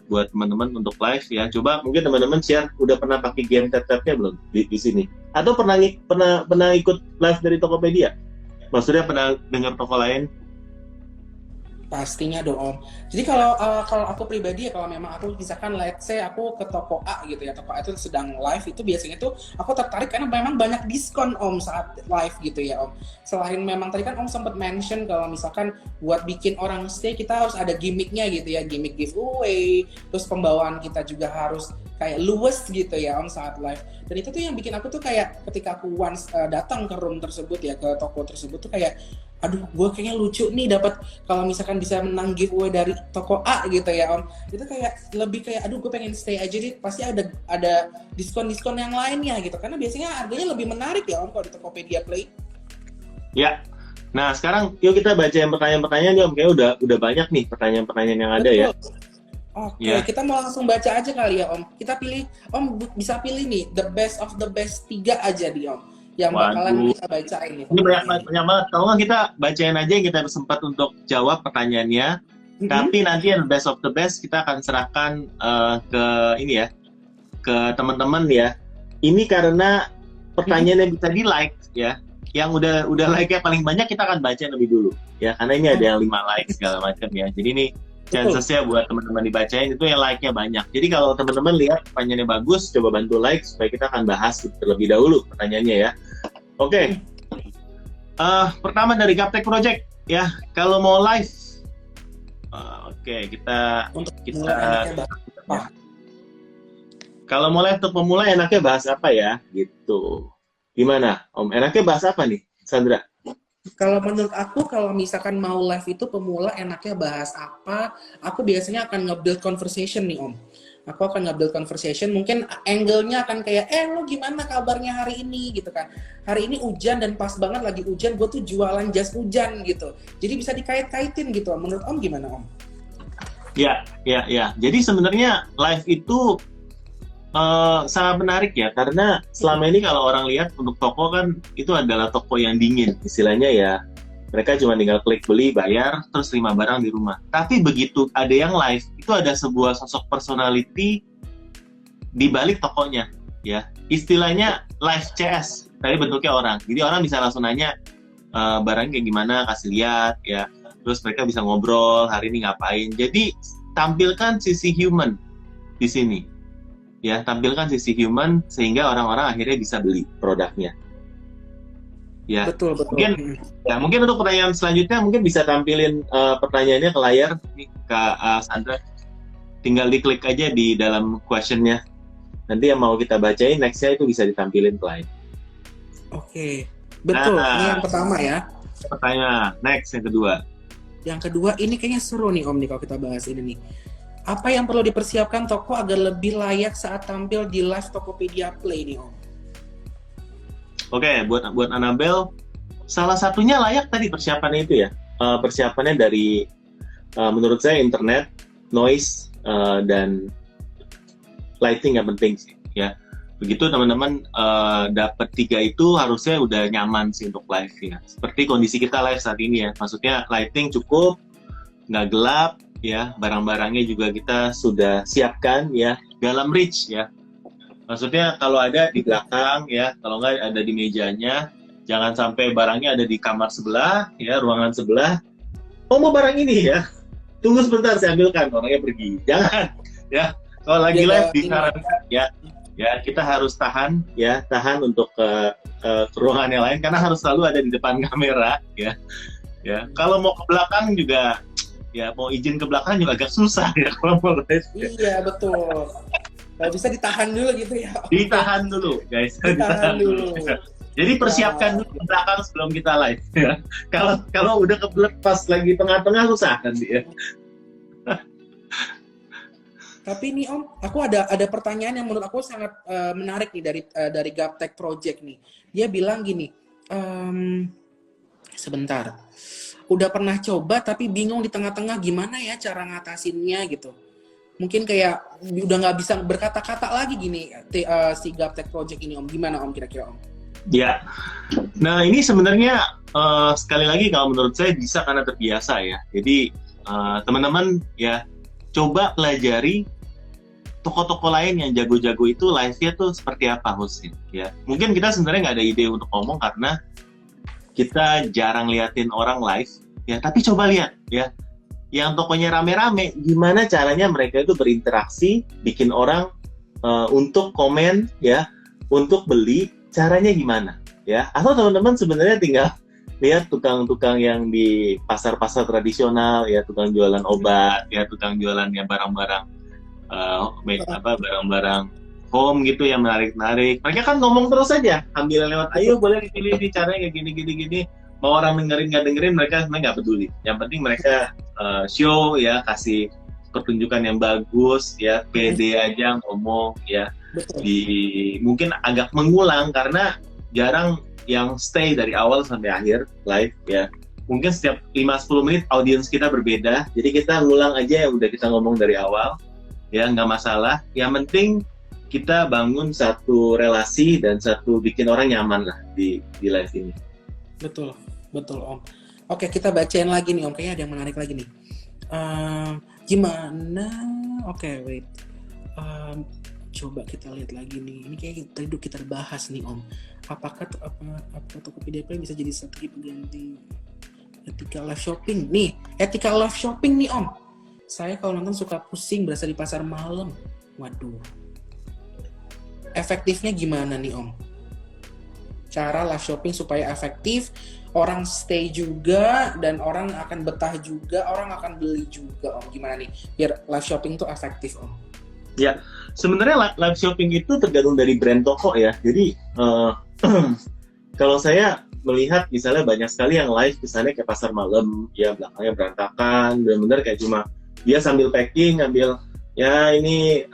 buat teman-teman untuk live ya. Coba mungkin teman-teman share, udah pernah pakai game tap-tapnya belum di sini? Atau pernah ikut live dari Tokopedia? Maksudnya pernah dengar toko lain? Pastinya dong Om. Jadi kalau aku pribadi ya, kalau memang aku misalkan let's say aku ke toko A gitu ya, toko A itu sedang live, itu biasanya tuh aku tertarik karena memang banyak diskon Om saat live gitu ya Om. Selain memang tadi kan Om sempat mention kalau misalkan buat bikin orang stay kita harus ada gimmicknya gitu ya, gimmick giveaway, terus pembawaan kita juga harus kayak luwes gitu ya Om saat live. Dan itu tuh yang bikin aku tuh kayak ketika aku once datang ke room tersebut ya, ke toko tersebut tuh kayak aduh gue kayaknya lucu nih dapat kalau misalkan bisa menang giveaway dari toko A gitu ya Om. Itu kayak lebih kayak aduh gue pengen stay aja deh, pasti ada diskon-diskon yang lainnya gitu, karena biasanya harganya lebih menarik ya Om kalau di Tokopedia Play. Ya. Nah, sekarang yuk kita baca yang pertanyaan-pertanyaan nih Om. Kayaknya udah banyak nih pertanyaan-pertanyaan yang ada. Betul. Ya. Oke, Ya. kita mau langsung baca aja kali ya Om. Kita pilih, Om bisa pilih nih the best of the best 3 aja di Om yang bakalan kita bacain nih. Ini banyak banget. Kalau nggak kita bacain aja yang kita sempat untuk jawab pertanyaannya. Tapi nanti yang best of the best kita akan serahkan ke ini ya, ke teman-teman ya. Ini karena pertanyaan yang bisa di like ya, yang udah like-nya paling banyak kita akan baca lebih dulu ya, karena ini ada yang 5 like segala macam ya. Jadi ini chances-nya buat teman-teman dibacain itu yang like-nya banyak. Jadi kalau teman-teman lihat pertanyaannya bagus, coba bantu like supaya kita akan bahas terlebih dahulu pertanyaannya ya. Oke. Pertama dari Gaptek Project ya, kalau mau live kita kalau mau live untuk pemula enaknya bahas apa ya gitu. Gimana Om, enaknya bahas apa nih Sandra? Kalau menurut aku, kalau misalkan mau live itu pemula enaknya bahas apa, aku biasanya akan nge-build conversation nih Om. Aku akan nge-build conversation, mungkin angle-nya akan kayak, lo gimana kabarnya hari ini gitu kan. Hari ini hujan dan pas banget lagi hujan, gue tuh jualan jas hujan gitu. Jadi bisa dikait-kaitin gitu. Menurut Om gimana Om? Ya. Jadi sebenarnya live itu sangat menarik ya, karena selama ini kalau orang lihat untuk toko kan itu adalah toko yang dingin istilahnya ya, mereka cuma tinggal klik beli, bayar, terus terima barang di rumah. Tapi begitu ada yang live, itu ada sebuah sosok personality di balik tokonya ya, istilahnya live CS tapi bentuknya orang, jadi orang bisa langsung nanya barangnya kayak gimana, kasih lihat ya, terus mereka bisa ngobrol hari ini ngapain. Jadi tampilkan sisi human di sini ya, tampilkan sisi human sehingga orang-orang akhirnya bisa beli produknya. Ya. Betul. Mungkin untuk pertanyaan selanjutnya mungkin bisa tampilin pertanyaannya ke layar nih, Kak Sandra. Tinggal diklik aja di dalam questionnya. Nanti yang mau kita bacain nextnya itu bisa ditampilin ke layar. Oke. Betul. Ini yang pertama ya. Pertanyaan next yang kedua. Yang kedua ini kayaknya seru nih Om nih kalau kita bahas ini nih. Apa yang perlu dipersiapkan toko agar lebih layak saat tampil di live Tokopedia Play nih Om? Oke, buat Annabelle, salah satunya layak tadi persiapannya itu ya. Persiapannya dari menurut saya internet, noise, dan lighting yang penting sih ya. Begitu teman-teman dapat 3 itu harusnya udah nyaman sih untuk live ya. Seperti kondisi kita live saat ini ya. Maksudnya lighting cukup, nggak gelap ya, barang-barangnya juga kita sudah siapkan ya dalam reach ya. Maksudnya kalau ada di belakang ya, kalau nggak ada di mejanya, jangan sampai barangnya ada di kamar sebelah ya, ruangan sebelah. Oh mau barang ini ya, tunggu sebentar saya ambilkan, orangnya pergi. Jangan ya. Kalau lagi live disarankan ya kita harus tahan untuk ke ruangan yang lain karena harus selalu ada di depan kamera ya. Ya kalau mau ke belakang juga ya, mau izin ke belakang juga agak susah ya kalau mau live. Iya betul. Kalau bisa ditahan dulu gitu ya. Ditahan dulu guys. Ditahan dulu. Jadi persiapkan dulu ke belakang sebelum kita live ya. Kalau udah kebelet pas lagi tengah-tengah susah nanti ya. Tapi nih Om, aku ada pertanyaan yang menurut aku sangat menarik nih dari Gaptek Project nih. Dia bilang gini, sebentar. Udah pernah coba tapi bingung di tengah-tengah gimana ya cara ngatasinnya gitu. Mungkin kayak udah nggak bisa berkata-kata lagi gini si Gaptek Project ini Om. Gimana Om kira-kira Om? Ya, nah ini sebenarnya sekali lagi kalau menurut saya bisa karena terbiasa ya. Jadi teman-teman ya coba pelajari toko-toko lain yang jago-jago itu live-nya tuh seperti apa hostnya ya. Mungkin kita sebenarnya nggak ada ide untuk ngomong karena kita jarang liatin orang live ya, tapi coba lihat ya yang tokonya rame-rame, gimana caranya mereka itu berinteraksi, bikin orang untuk komen ya, untuk beli, caranya gimana ya? Atau teman-teman sebenarnya tinggal lihat tukang-tukang yang di pasar-pasar tradisional ya, tukang jualan obat ya, tukang jualan ya barang-barang barang-barang home gitu yang menarik-narik. Mereka kan ngomong terus aja, ambil lewat, ayo boleh dipilih di caranya kayak gini. Mau orang dengerin nggak dengerin, mereka sebenarnya nggak peduli. Yang penting mereka show ya, kasih pertunjukan yang bagus ya, pede aja ngomong ya. Mungkin agak mengulang karena jarang yang stay dari awal sampai akhir live ya. Mungkin setiap 5-10 menit audiens kita berbeda, jadi kita ngulang aja yang udah kita ngomong dari awal ya, nggak masalah. Yang penting kita bangun satu relasi dan bikin orang nyaman lah di live ini. Betul Om. Oke, kita bacain lagi nih Om, kayaknya ada yang menarik lagi nih. Gimana? Oke, wait. Coba kita lihat lagi nih. Ini kayak tadi kita bahas nih Om. Apakah Tokopedia Play bisa jadi strategi pengganti ethical live shopping? Nih, ethical live shopping nih Om. Saya kalau nonton suka pusing berasa di pasar malam. Waduh. Efektifnya gimana nih Om? Cara live shopping supaya efektif, orang stay juga, dan orang akan betah juga, orang akan beli juga Om. Gimana nih biar live shopping itu efektif Om? Ya, sebenarnya live shopping itu tergantung dari brand toko ya. Jadi kalau saya melihat misalnya banyak sekali yang live misalnya kayak pasar malam, ya belakangnya berantakan, benar-benar kayak cuma dia sambil packing, ambil ya ini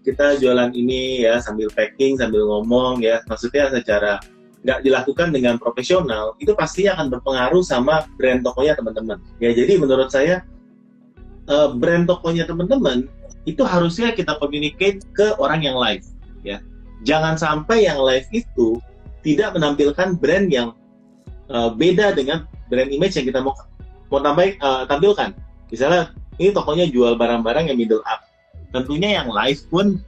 kita jualan ini ya, sambil packing, sambil ngomong ya. Maksudnya secara nggak dilakukan dengan profesional, itu pasti akan berpengaruh sama brand tokonya teman-teman. Ya, jadi menurut saya brand tokonya teman-teman itu harusnya kita communicate ke orang yang live ya. Jangan sampai yang live itu tidak menampilkan brand yang beda dengan brand image yang kita mau tampilkan. Misalnya ini tokonya jual barang-barang yang middle up. Tentunya yang live pun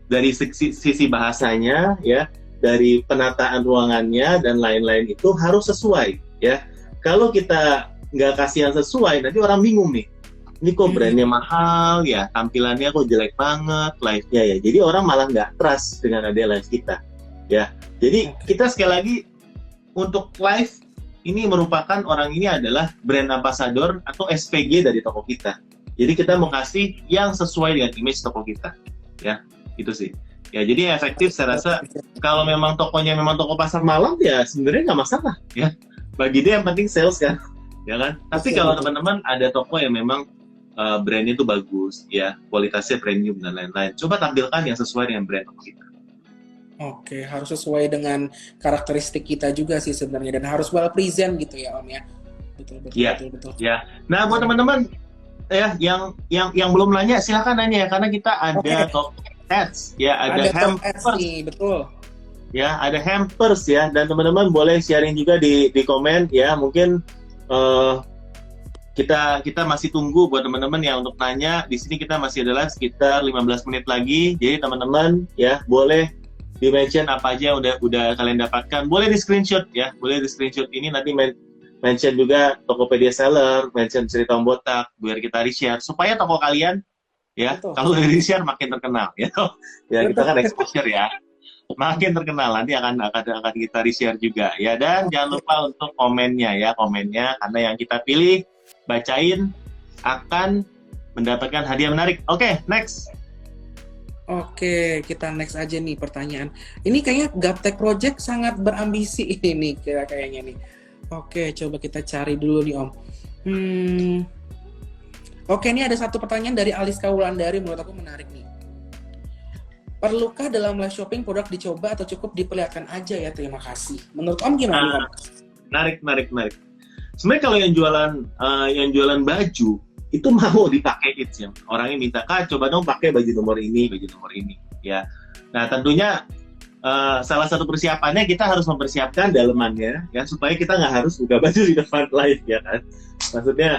dari sisi bahasanya ya, dari penataan ruangannya dan lain-lain itu harus sesuai ya. Kalau kita nggak kasih yang sesuai, nanti orang bingung nih. Ini kok brandnya mahal ya, tampilannya kok jelek banget live-nya ya. Jadi orang malah nggak trust dengan ada live kita ya. Jadi kita sekali lagi untuk live ini merupakan orang ini adalah brand ambassador atau SPG dari toko kita. Jadi kita mau kasih yang sesuai dengan image toko kita ya, itu sih. Ya, jadi efektif saya rasa kalau memang tokonya memang toko pasar malam ya sebenarnya nggak masalah ya. Bagi dia yang penting sales kan, ya kan. Tapi kalau teman-teman ada toko yang memang brandnya itu bagus ya, kualitasnya premium dan lain-lain, coba tampilkan yang sesuai dengan brand toko kita. Oke, harus sesuai dengan karakteristik kita juga sih sebenarnya, dan harus well present gitu ya Om ya. Betul. Ya. Nah, buat teman-teman ya yang belum nanya silakan nanya ya, karena kita ada top ads ya, ada hampers nih, betul. Ya, ada hampers ya, dan teman-teman boleh sharing juga di komen ya. Mungkin kita masih tunggu buat teman-teman yang untuk nanya. Di sini kita masih adalah sekitar 15 menit lagi. Jadi teman-teman ya boleh di-mention apa aja yang udah kalian dapatkan. Boleh di-screenshot ya. Boleh di-screenshot ini, nanti mention juga Tokopedia Seller, mention Cerita Om Botak, biar kita di-share supaya toko kalian ya, kalau di-share makin terkenal ya. Ya, kita kan exposure ya. Makin terkenal, nanti akan kita di-share juga ya. Dan jangan lupa untuk komennya ya, karena yang kita pilih bacain akan mendapatkan hadiah menarik. Oke, next. Oke, kita next aja nih pertanyaan. Ini kayaknya Gaptek Project sangat berambisi ini kayaknya nih. Oke, coba kita cari dulu nih Om. Oke, ini ada satu pertanyaan dari Aliska Wulandari, menurut aku menarik nih. Perlukah dalam live shopping produk dicoba atau cukup diperlihatkan aja ya? Terima kasih. Menurut Om gimana? Menarik. Sebenarnya kalau yang jualan baju itu mau dipakai ya. Orangnya minta, Kak coba dong pakai baju nomor ini ya. Nah tentunya salah satu persiapannya kita harus mempersiapkan dalemannya ya, supaya kita nggak harus buka baju di depan live ya kan. Maksudnya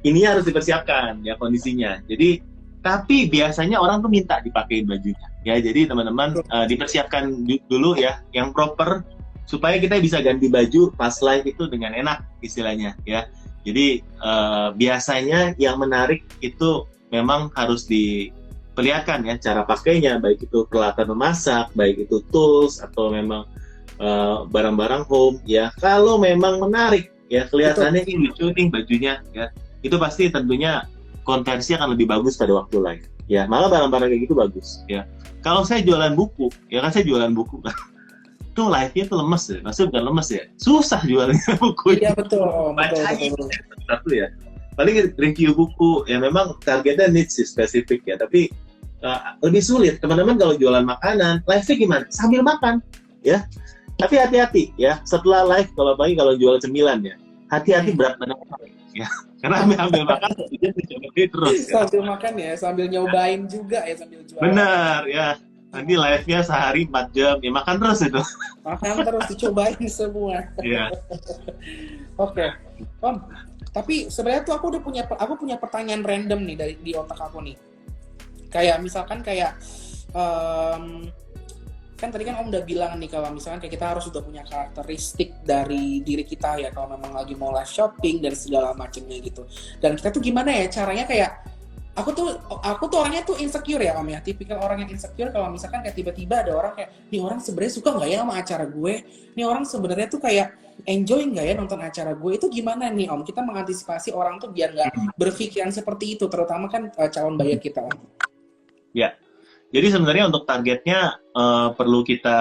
ini harus dipersiapkan ya kondisinya. Jadi tapi biasanya orang tuh minta dipakein bajunya ya. Jadi teman-teman dipersiapkan dulu ya yang proper, supaya kita bisa ganti baju pas live itu dengan enak istilahnya ya. Jadi biasanya yang menarik itu memang harus diperlihatkan ya cara pakainya, baik itu peralatan memasak, baik itu tools atau memang barang-barang home ya. Kalau memang menarik ya, kelihatannya ini lucu nih bajunya ya, itu pasti tentunya konversi akan lebih bagus pada waktu live ya. Malah barang-barang kayak gitu bagus ya. Kalau saya jualan buku ya kan, saya jualan buku kan tuh live-nya tuh lemes ya, maksudnya bukan lemes ya, susah jualnya buku. Iya betul, betul. Satu ya, paling review buku ya memang targetnya niche spesifik ya, tapi lebih sulit teman-teman kalau jualan makanan. Live-nya gimana? Sambil makan ya. Tapi hati-hati ya, setelah live kalau pagi kalau jual cemilan ya, hati-hati berat badan ya, karena ambil makan dia dicoba terus ya. Sambil makan ya, sambil nyobain juga ya, sambil jual. Benar ya. Nanti live-nya sehari 4 jam, ya makan terus itu. Makan terus, dicobain semua. Iya. Oke. Om, tapi sebenarnya tuh aku punya pertanyaan random nih di otak aku nih. Kayak misalkan kan tadi kan Om udah bilang nih kalau misalkan kayak kita harus udah punya karakteristik dari diri kita ya kalau memang lagi mau live shopping dan segala macamnya gitu. Dan kita tuh gimana ya caranya kayak aku tuh orangnya tuh insecure ya Om ya, tipikal orang yang insecure kalau misalkan kayak tiba-tiba ada orang kayak, nih orang sebenarnya suka nggak ya sama acara gue, nih orang sebenarnya tuh kayak enjoy nggak ya nonton acara gue, itu gimana nih Om, kita mengantisipasi orang tuh biar nggak berpikiran seperti itu, terutama kan calon buyer kita Om. Ya, jadi sebenarnya untuk targetnya perlu kita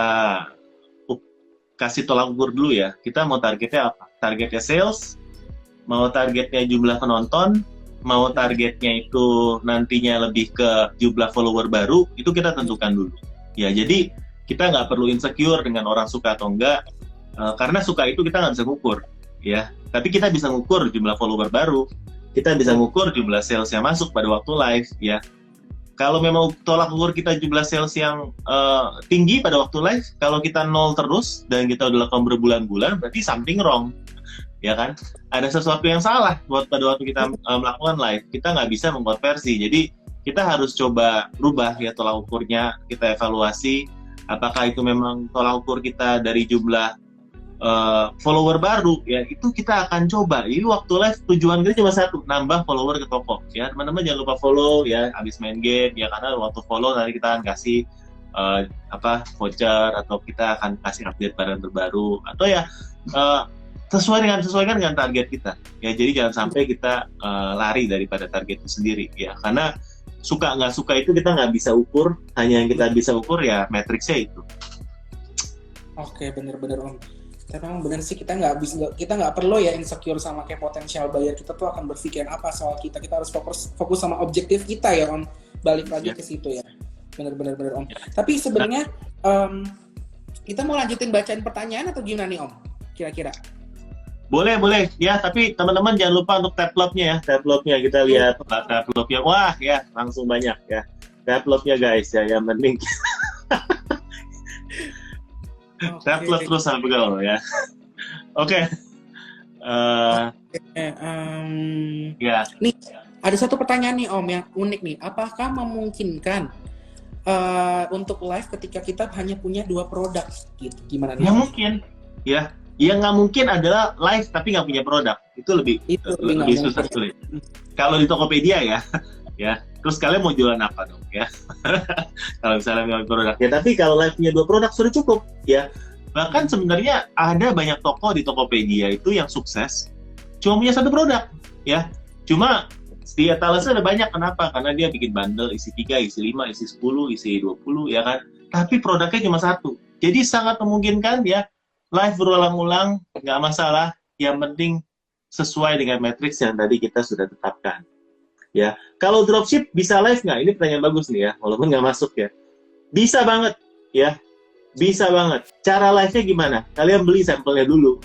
kasih tolak ukur dulu ya, kita mau targetnya apa, targetnya sales, mau targetnya jumlah penonton, mau targetnya itu nantinya lebih ke jumlah follower baru, itu kita tentukan dulu. Ya, jadi kita nggak perlu insecure dengan orang suka atau enggak, karena suka itu kita nggak bisa ngukur, ya. Tapi kita bisa ngukur jumlah follower baru, kita bisa ngukur jumlah sales yang masuk pada waktu live, ya. Kalau memang tolak ukur kita jumlah sales yang tinggi pada waktu live, kalau kita nol terus dan kita udah lakukan berbulan-bulan, berarti something wrong. Ya kan, ada sesuatu yang salah pada waktu kita melakukan live, kita nggak bisa mengkonversi. Jadi kita harus coba rubah ya tolak ukurnya, kita evaluasi apakah itu memang tolak ukur kita dari jumlah follower baru ya, itu kita akan coba. Jadi waktu live tujuan kita cuma satu, nambah follower ke toko ya. Teman-teman jangan lupa follow ya habis main game ya, karena waktu follow nanti kita akan kasih voucher atau kita akan kasih update barang terbaru atau ya sesuaikan dengan target kita ya. Jadi jangan sampai kita lari daripada target itu sendiri ya, karena suka nggak suka itu kita nggak bisa ukur, hanya yang kita bisa ukur ya matriksnya itu. Oke, bener-bener Om. Tapi memang bener sih, kita nggak perlu ya insecure sama kayak potensial buyer kita tuh akan berpikir apa soal kita harus fokus sama objektif kita ya Om, balik lagi ke situ ya. Bener Om. Tapi sebenarnya kita mau lanjutin bacain pertanyaan atau gimana nih Om kira-kira? Boleh ya, tapi teman-teman jangan lupa untuk tab love-nya ya. Tab love-nya kita lihat tab love-nya. Wah ya, langsung banyak ya. Tab love-nya guys ya, yang penting. Tab love terus sampai gaul ya. Oke. Ya. Nih, ada satu pertanyaan nih Om yang unik nih. Apakah memungkinkan untuk live ketika kita hanya punya 2 produk gitu? Gimana nih? Ya mungkin ya. Yang nggak mungkin adalah live tapi nggak punya produk, itu lebih susah sulit. Kalau di Tokopedia ya, terus kalian mau jualan apa dong ya? Kalau misalnya nggak punya produk ya, tapi kalau live punya 2 produk sudah cukup ya. Bahkan sebenarnya ada banyak toko di Tokopedia itu yang sukses cuma punya 1 produk ya. Cuma di etalase ada banyak, kenapa? Karena dia bikin bundle isi 3, isi 5, isi 10, isi 20 ya kan. Tapi produknya cuma 1. Jadi sangat memungkinkan ya. Live berulang-ulang, nggak masalah. Yang penting sesuai dengan matriks yang tadi kita sudah tetapkan. Ya, kalau dropship bisa live nggak? Ini pertanyaan bagus nih ya, walaupun nggak masuk ya. Bisa banget, ya. Bisa banget. Cara live-nya gimana? Kalian beli sampelnya dulu.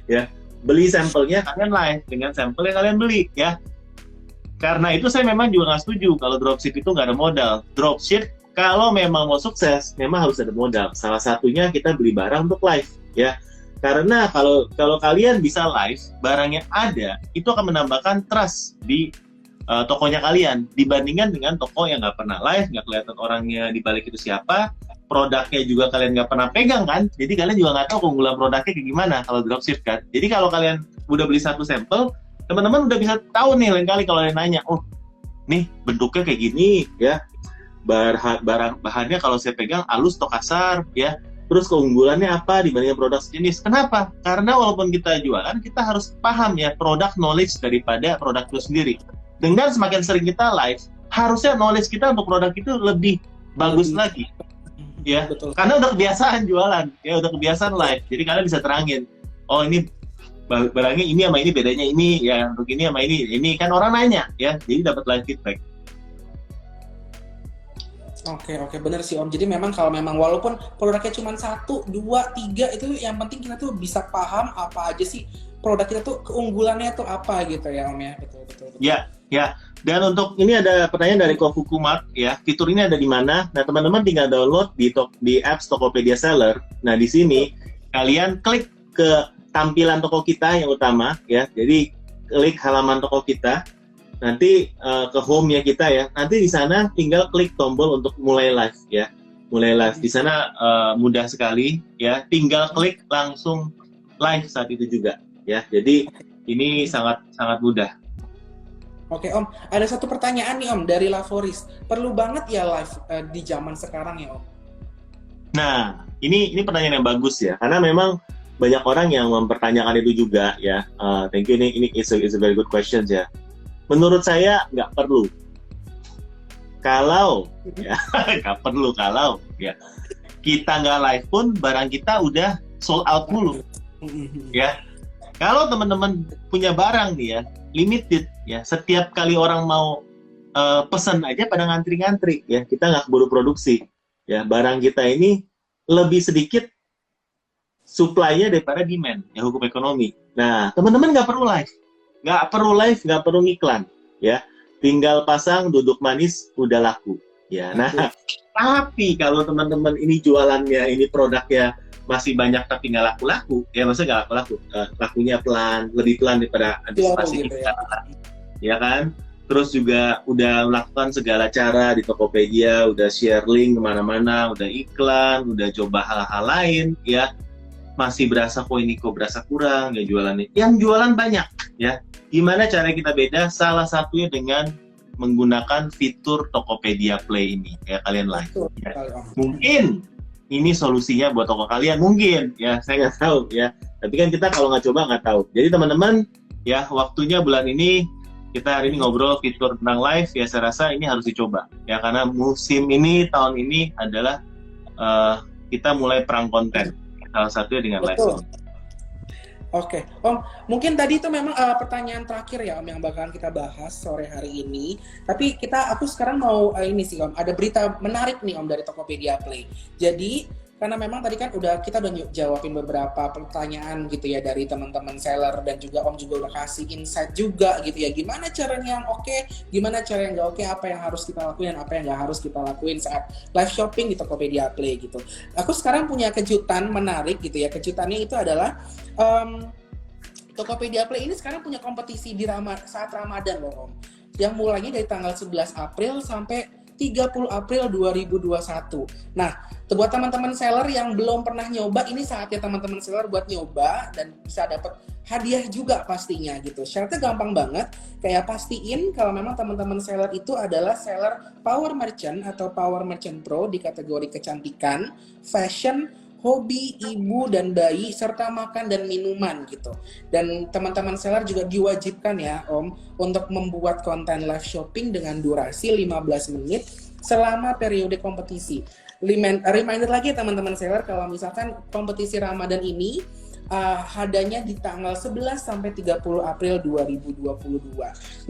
Ya, beli sampelnya, kalian live dengan sampel yang kalian beli, ya. Karena itu saya memang juga nggak setuju kalau dropship itu nggak ada modal. Dropship kalau memang mau sukses, memang harus ada modal. Salah satunya kita beli barang untuk live, ya. Karena kalau kalian bisa live, barangnya ada, itu akan menambahkan trust di tokonya kalian dibandingkan dengan toko yang nggak pernah live, nggak kelihatan orangnya di balik itu siapa, produknya juga kalian nggak pernah pegang kan, jadi kalian juga nggak tahu keunggulan produknya kayak gimana kalau dropship kan. Jadi kalau kalian udah beli satu sampel, teman-teman udah bisa tahu nih lain kali kalau kalian nanya, oh nih bentuknya kayak gini ya, bahannya kalau saya pegang halus atau kasar ya, terus keunggulannya apa dibandingkan produk sejenis. Kenapa? Karena walaupun kita jualan, kita harus paham ya produk knowledge daripada produk itu sendiri. Dengan semakin sering kita live, harusnya knowledge kita untuk produk itu lebih bagus lagi ya. Betul. Karena udah kebiasaan jualan ya, udah kebiasaan live, jadi kalian bisa terangin, oh ini barangnya ini sama ini bedanya ini ya, untuk ini sama ini kan orang nanya ya, jadi dapat live feedback. Oke, bener sih Om. Jadi memang kalau memang walaupun produknya cuma 1, 2, 3, itu yang penting kita tuh bisa paham apa aja sih produk kita tuh, keunggulannya tuh apa gitu ya Om ya. Betul. Ya. Dan untuk ini ada pertanyaan dari Kofukumat ya, fitur ini ada di mana? Nah teman-teman tinggal download di apps Tokopedia Seller. Nah di sini kalian klik ke tampilan toko kita yang utama ya. Jadi klik halaman toko kita. Nanti ke home-nya kita ya. Nanti di sana tinggal klik tombol untuk mulai live ya. Mulai live di sana mudah sekali ya. Tinggal klik langsung live saat itu juga ya. Jadi ini sangat mudah. Oke Om, ada satu pertanyaan nih Om dari Lavoris. Perlu banget ya live di zaman sekarang ya Om? Nah, ini pertanyaan yang bagus ya. Karena memang banyak orang yang mempertanyakan itu juga ya. Thank you, ini is a very good question ya. Menurut saya nggak perlu. Kalau ya nggak perlu kalau ya kita nggak live pun barang kita udah sold out dulu ya. Kalau teman-teman punya barang nih ya limited ya, setiap kali orang mau pesan aja pada ngantri-ngantri ya, kita nggak keburu produksi ya. Barang kita ini lebih sedikit supply-nya daripada demand ya, hukum ekonomi. Nah teman-teman nggak perlu live. Nggak perlu ngiklan, ya. Tinggal pasang duduk manis, udah laku, ya. Nah, tapi kalau teman-teman ini jualannya, ini produknya masih banyak tapi nggak laku-laku, ya maksudnya nggak laku-laku, lakunya pelan, lebih pelan daripada antisipasi kita, ya kan? Terus juga udah melakukan segala cara di Tokopedia, udah share link kemana-mana, udah iklan, udah coba hal-hal lain, ya. Masih berasa kok ini kok berasa kurang ya jualannya. Yang jualan banyak ya. Gimana cara kita beda? Salah satunya dengan menggunakan fitur Tokopedia Play ini ya, kalian live. Ya. Mungkin ini solusinya buat toko kalian, mungkin ya, saya nggak tahu ya. Tapi kan kita kalau nggak coba nggak tahu. Jadi teman-teman ya, waktunya bulan ini kita hari ini ngobrol fitur tentang live ya, saya rasa ini harus dicoba ya, karena musim ini tahun ini adalah kita mulai perang konten. Salah satunya dengan live. Oke, Om, mungkin tadi itu memang pertanyaan terakhir ya Om yang bakalan kita bahas sore hari ini. Tapi aku sekarang mau ini sih Om, ada berita menarik nih Om dari Tokopedia Play. Jadi karena memang tadi kan kita udah jawabin beberapa pertanyaan gitu ya dari teman-teman seller, dan juga Om juga udah kasih insight juga gitu ya, gimana caranya yang oke, gimana cara yang nggak oke, apa yang harus kita lakuin dan apa yang nggak harus kita lakuin saat live shopping di Tokopedia Play gitu. Aku sekarang punya kejutan menarik gitu ya. Kejutannya itu adalah Tokopedia Play ini sekarang punya kompetisi di saat Ramadan loh Om, yang mulainya dari tanggal 11 April sampai 30 April 2021. Nah, buat teman-teman seller yang belum pernah nyoba, ini saatnya teman-teman seller buat nyoba dan bisa dapat hadiah juga pastinya gitu. Syaratnya gampang banget, kayak pastiin kalau memang teman-teman seller itu adalah seller Power Merchant atau Power Merchant Pro di kategori kecantikan, fashion, hobi, ibu dan bayi, serta makan dan minuman gitu. Dan teman-teman seller juga diwajibkan ya Om untuk membuat konten live shopping dengan durasi 15 menit selama periode kompetisi. Reminder lagi teman-teman seller, kalau misalkan kompetisi Ramadan ini hadanya di tanggal 11 sampai 30 April 2022.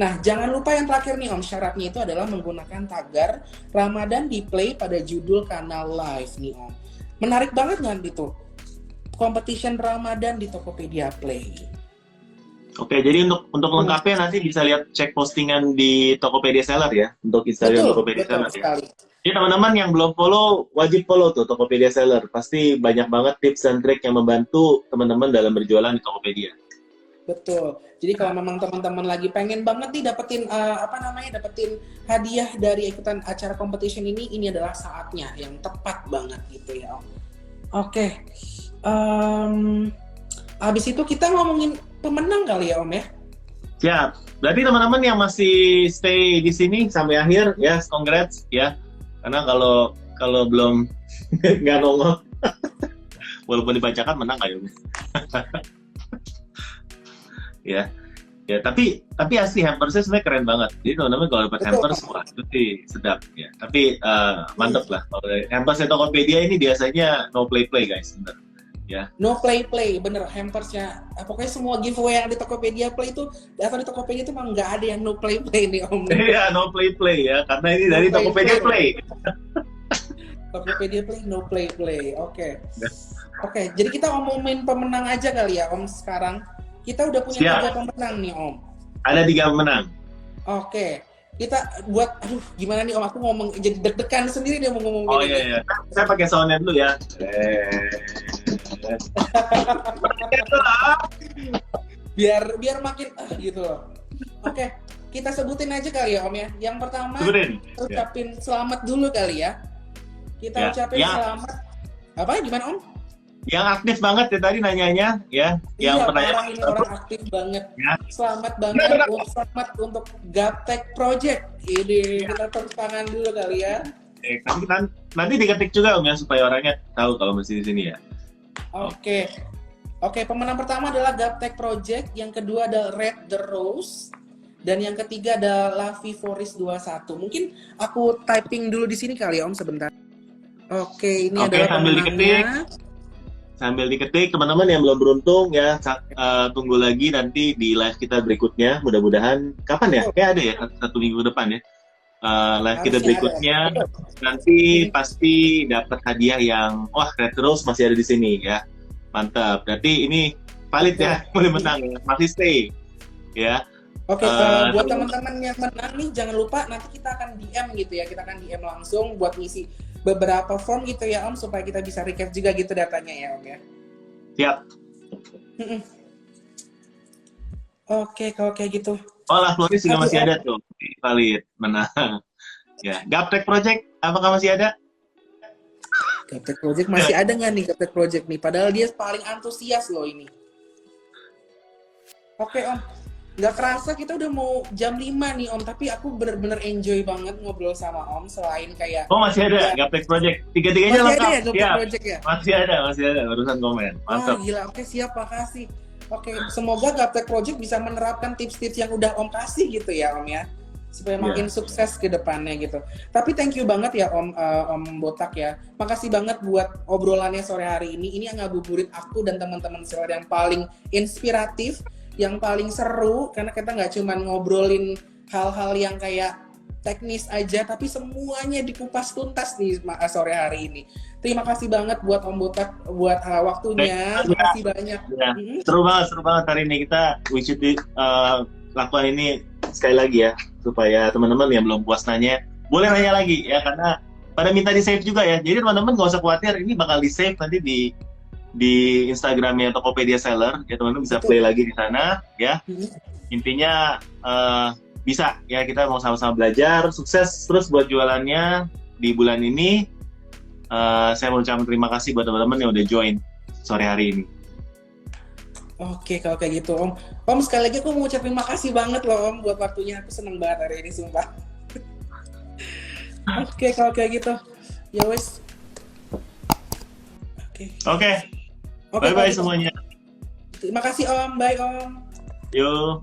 Nah, jangan lupa yang terakhir nih Om, syaratnya itu adalah menggunakan tagar Ramadan di Play pada judul kanal live nih Om. Menarik banget kan gitu, competition Ramadan di Tokopedia Play. Oke, jadi untuk lengkapnya nanti bisa lihat cek postingan di Tokopedia Seller ya, untuk Instagram Tokopedia Seller ya. Jadi teman-teman yang belum follow, wajib follow tuh Tokopedia Seller. Pasti banyak banget tips dan trik yang membantu teman-teman dalam berjualan di Tokopedia. Betul. Jadi kalau memang teman-teman lagi pengen banget nih dapetin dapetin hadiah dari ikutan acara competition ini adalah saatnya yang tepat banget gitu ya Om. Oke. Habis itu kita ngomongin pemenang kali ya Om ya. Siap. Berarti teman-teman yang masih stay di sini sampai akhir, ya, congrats ya. Karena kalau belum nggak nongol, walaupun dibacakan menang kayak ya. Ya, tapi asli hampersnya sebenarnya keren banget. Jadi teman-teman kalau dapat hampers, wah itu sih sedap ya. Tapi mantep lah. Kalau hampers Tokopedia ini biasanya no play guys, bener. Ya. No play, bener hampersnya. Pokoknya semua giveaway yang di Tokopedia Play itu, atau di Tokopedia itu memang nggak ada yang no play nih Om. Iya, no play ya, karena ini dari Tokopedia Play. Tokopedia Play, no play. Oke. Oke, jadi kita ngomongin pemenang aja kali ya Om sekarang. Kita udah punya 3 pemenang nih Om. Ada 3 pemenang. Oke. Kita buat, gimana nih Om, aku ngomong jadi deg-degan sendiri dia mau ngomong. Oh iya. Saya pakai soundnya dulu ya. biar makin gitu loh. Oke, kita sebutin aja kali ya Om ya. Yang pertama, ucapin selamat dulu kali ya. Kita ucapin selamat. Apa gimana Om? Yang aktif banget ya tadi nanyanya ya. Yang pertanyaan ini orang aktif banget. Ya. Selamat banget, selamat untuk Gaptek Project. Ini kita tepuk tangan dulu kali ya. Nanti diketik juga Om ya supaya orangnya tahu kalau masih di sini ya. Oke, pemenang pertama adalah Gaptek Project, yang kedua adalah Red the Rose, dan yang ketiga adalah Vivoris 21. Mungkin aku typing dulu di sini kali ya Om sebentar. Oke, ini adalah pemenangnya. Sambil diketik, teman-teman yang belum beruntung ya, tunggu lagi nanti di live kita berikutnya. Mudah-mudahan kapan ya? Kayak ada ya, 1 minggu depan ya. Live kita berikutnya nanti pasti dapat hadiah yang Red Rose masih ada di sini ya. Mantap. Berarti ini valid ya, boleh menang, masih stay ya. Oke, buat teman-teman yang menang nih jangan lupa nanti kita akan DM gitu ya. Kita akan DM langsung buat ngisi beberapa form gitu ya Om, supaya kita bisa recap juga gitu datanya ya Om ya. Siap. Oke, kalau kayak gitu. Lah Floris juga masih ada tuh, valid, menang. Ya, Gaptek Project apakah masih ada? Gaptek Project masih ada nggak nih Gaptek Project nih? Padahal dia paling antusias loh ini. Oke Om. Nggak kerasa kita udah mau jam 5 nih Om, tapi aku bener-bener enjoy banget ngobrol sama Om, selain kayak... masih ada Gaptek Project, 3-tiganya lengkap. Masih ada ya Gaptek Project ya? Masih ada, urusan komen, mantap. Gila, oke siap, makasih. Oke, semoga Gaptek Project bisa menerapkan tips-tips yang udah Om kasih gitu ya Om ya, supaya makin sukses ke depannya gitu. Tapi thank you banget ya Om Botak ya, makasih banget buat obrolannya sore hari ini yang ngabuburit aku dan teman-teman seller yang paling inspiratif, yang paling seru, karena kita nggak cuma ngobrolin hal-hal yang kayak teknis aja, tapi semuanya dikupas tuntas nih sore hari ini. Terima kasih banget buat Om Botak buat waktunya. Terima kasih banyak. Ya. Seru banget hari ini. We should lakukan ini sekali lagi ya, supaya teman-teman yang belum puas nanya boleh nanya lagi ya, karena pada minta di save juga ya. Jadi teman-teman nggak usah khawatir, ini bakal di save nanti di Instagramnya Tokopedia Seller ya, teman-teman bisa play lagi di sana ya. Intinya bisa ya, kita mau sama-sama belajar, sukses terus buat jualannya di bulan ini. Saya mau ucapkan terima kasih buat teman-teman yang udah join sore hari ini. Oke, kalau kayak gitu Om sekali lagi aku mau ucapin makasih banget loh Om buat waktunya, aku seneng banget hari ini sumpah. Oke, kalau kayak gitu ya wes. Oke. Bye-bye semuanya. Terima kasih Om, bye Om. Yo.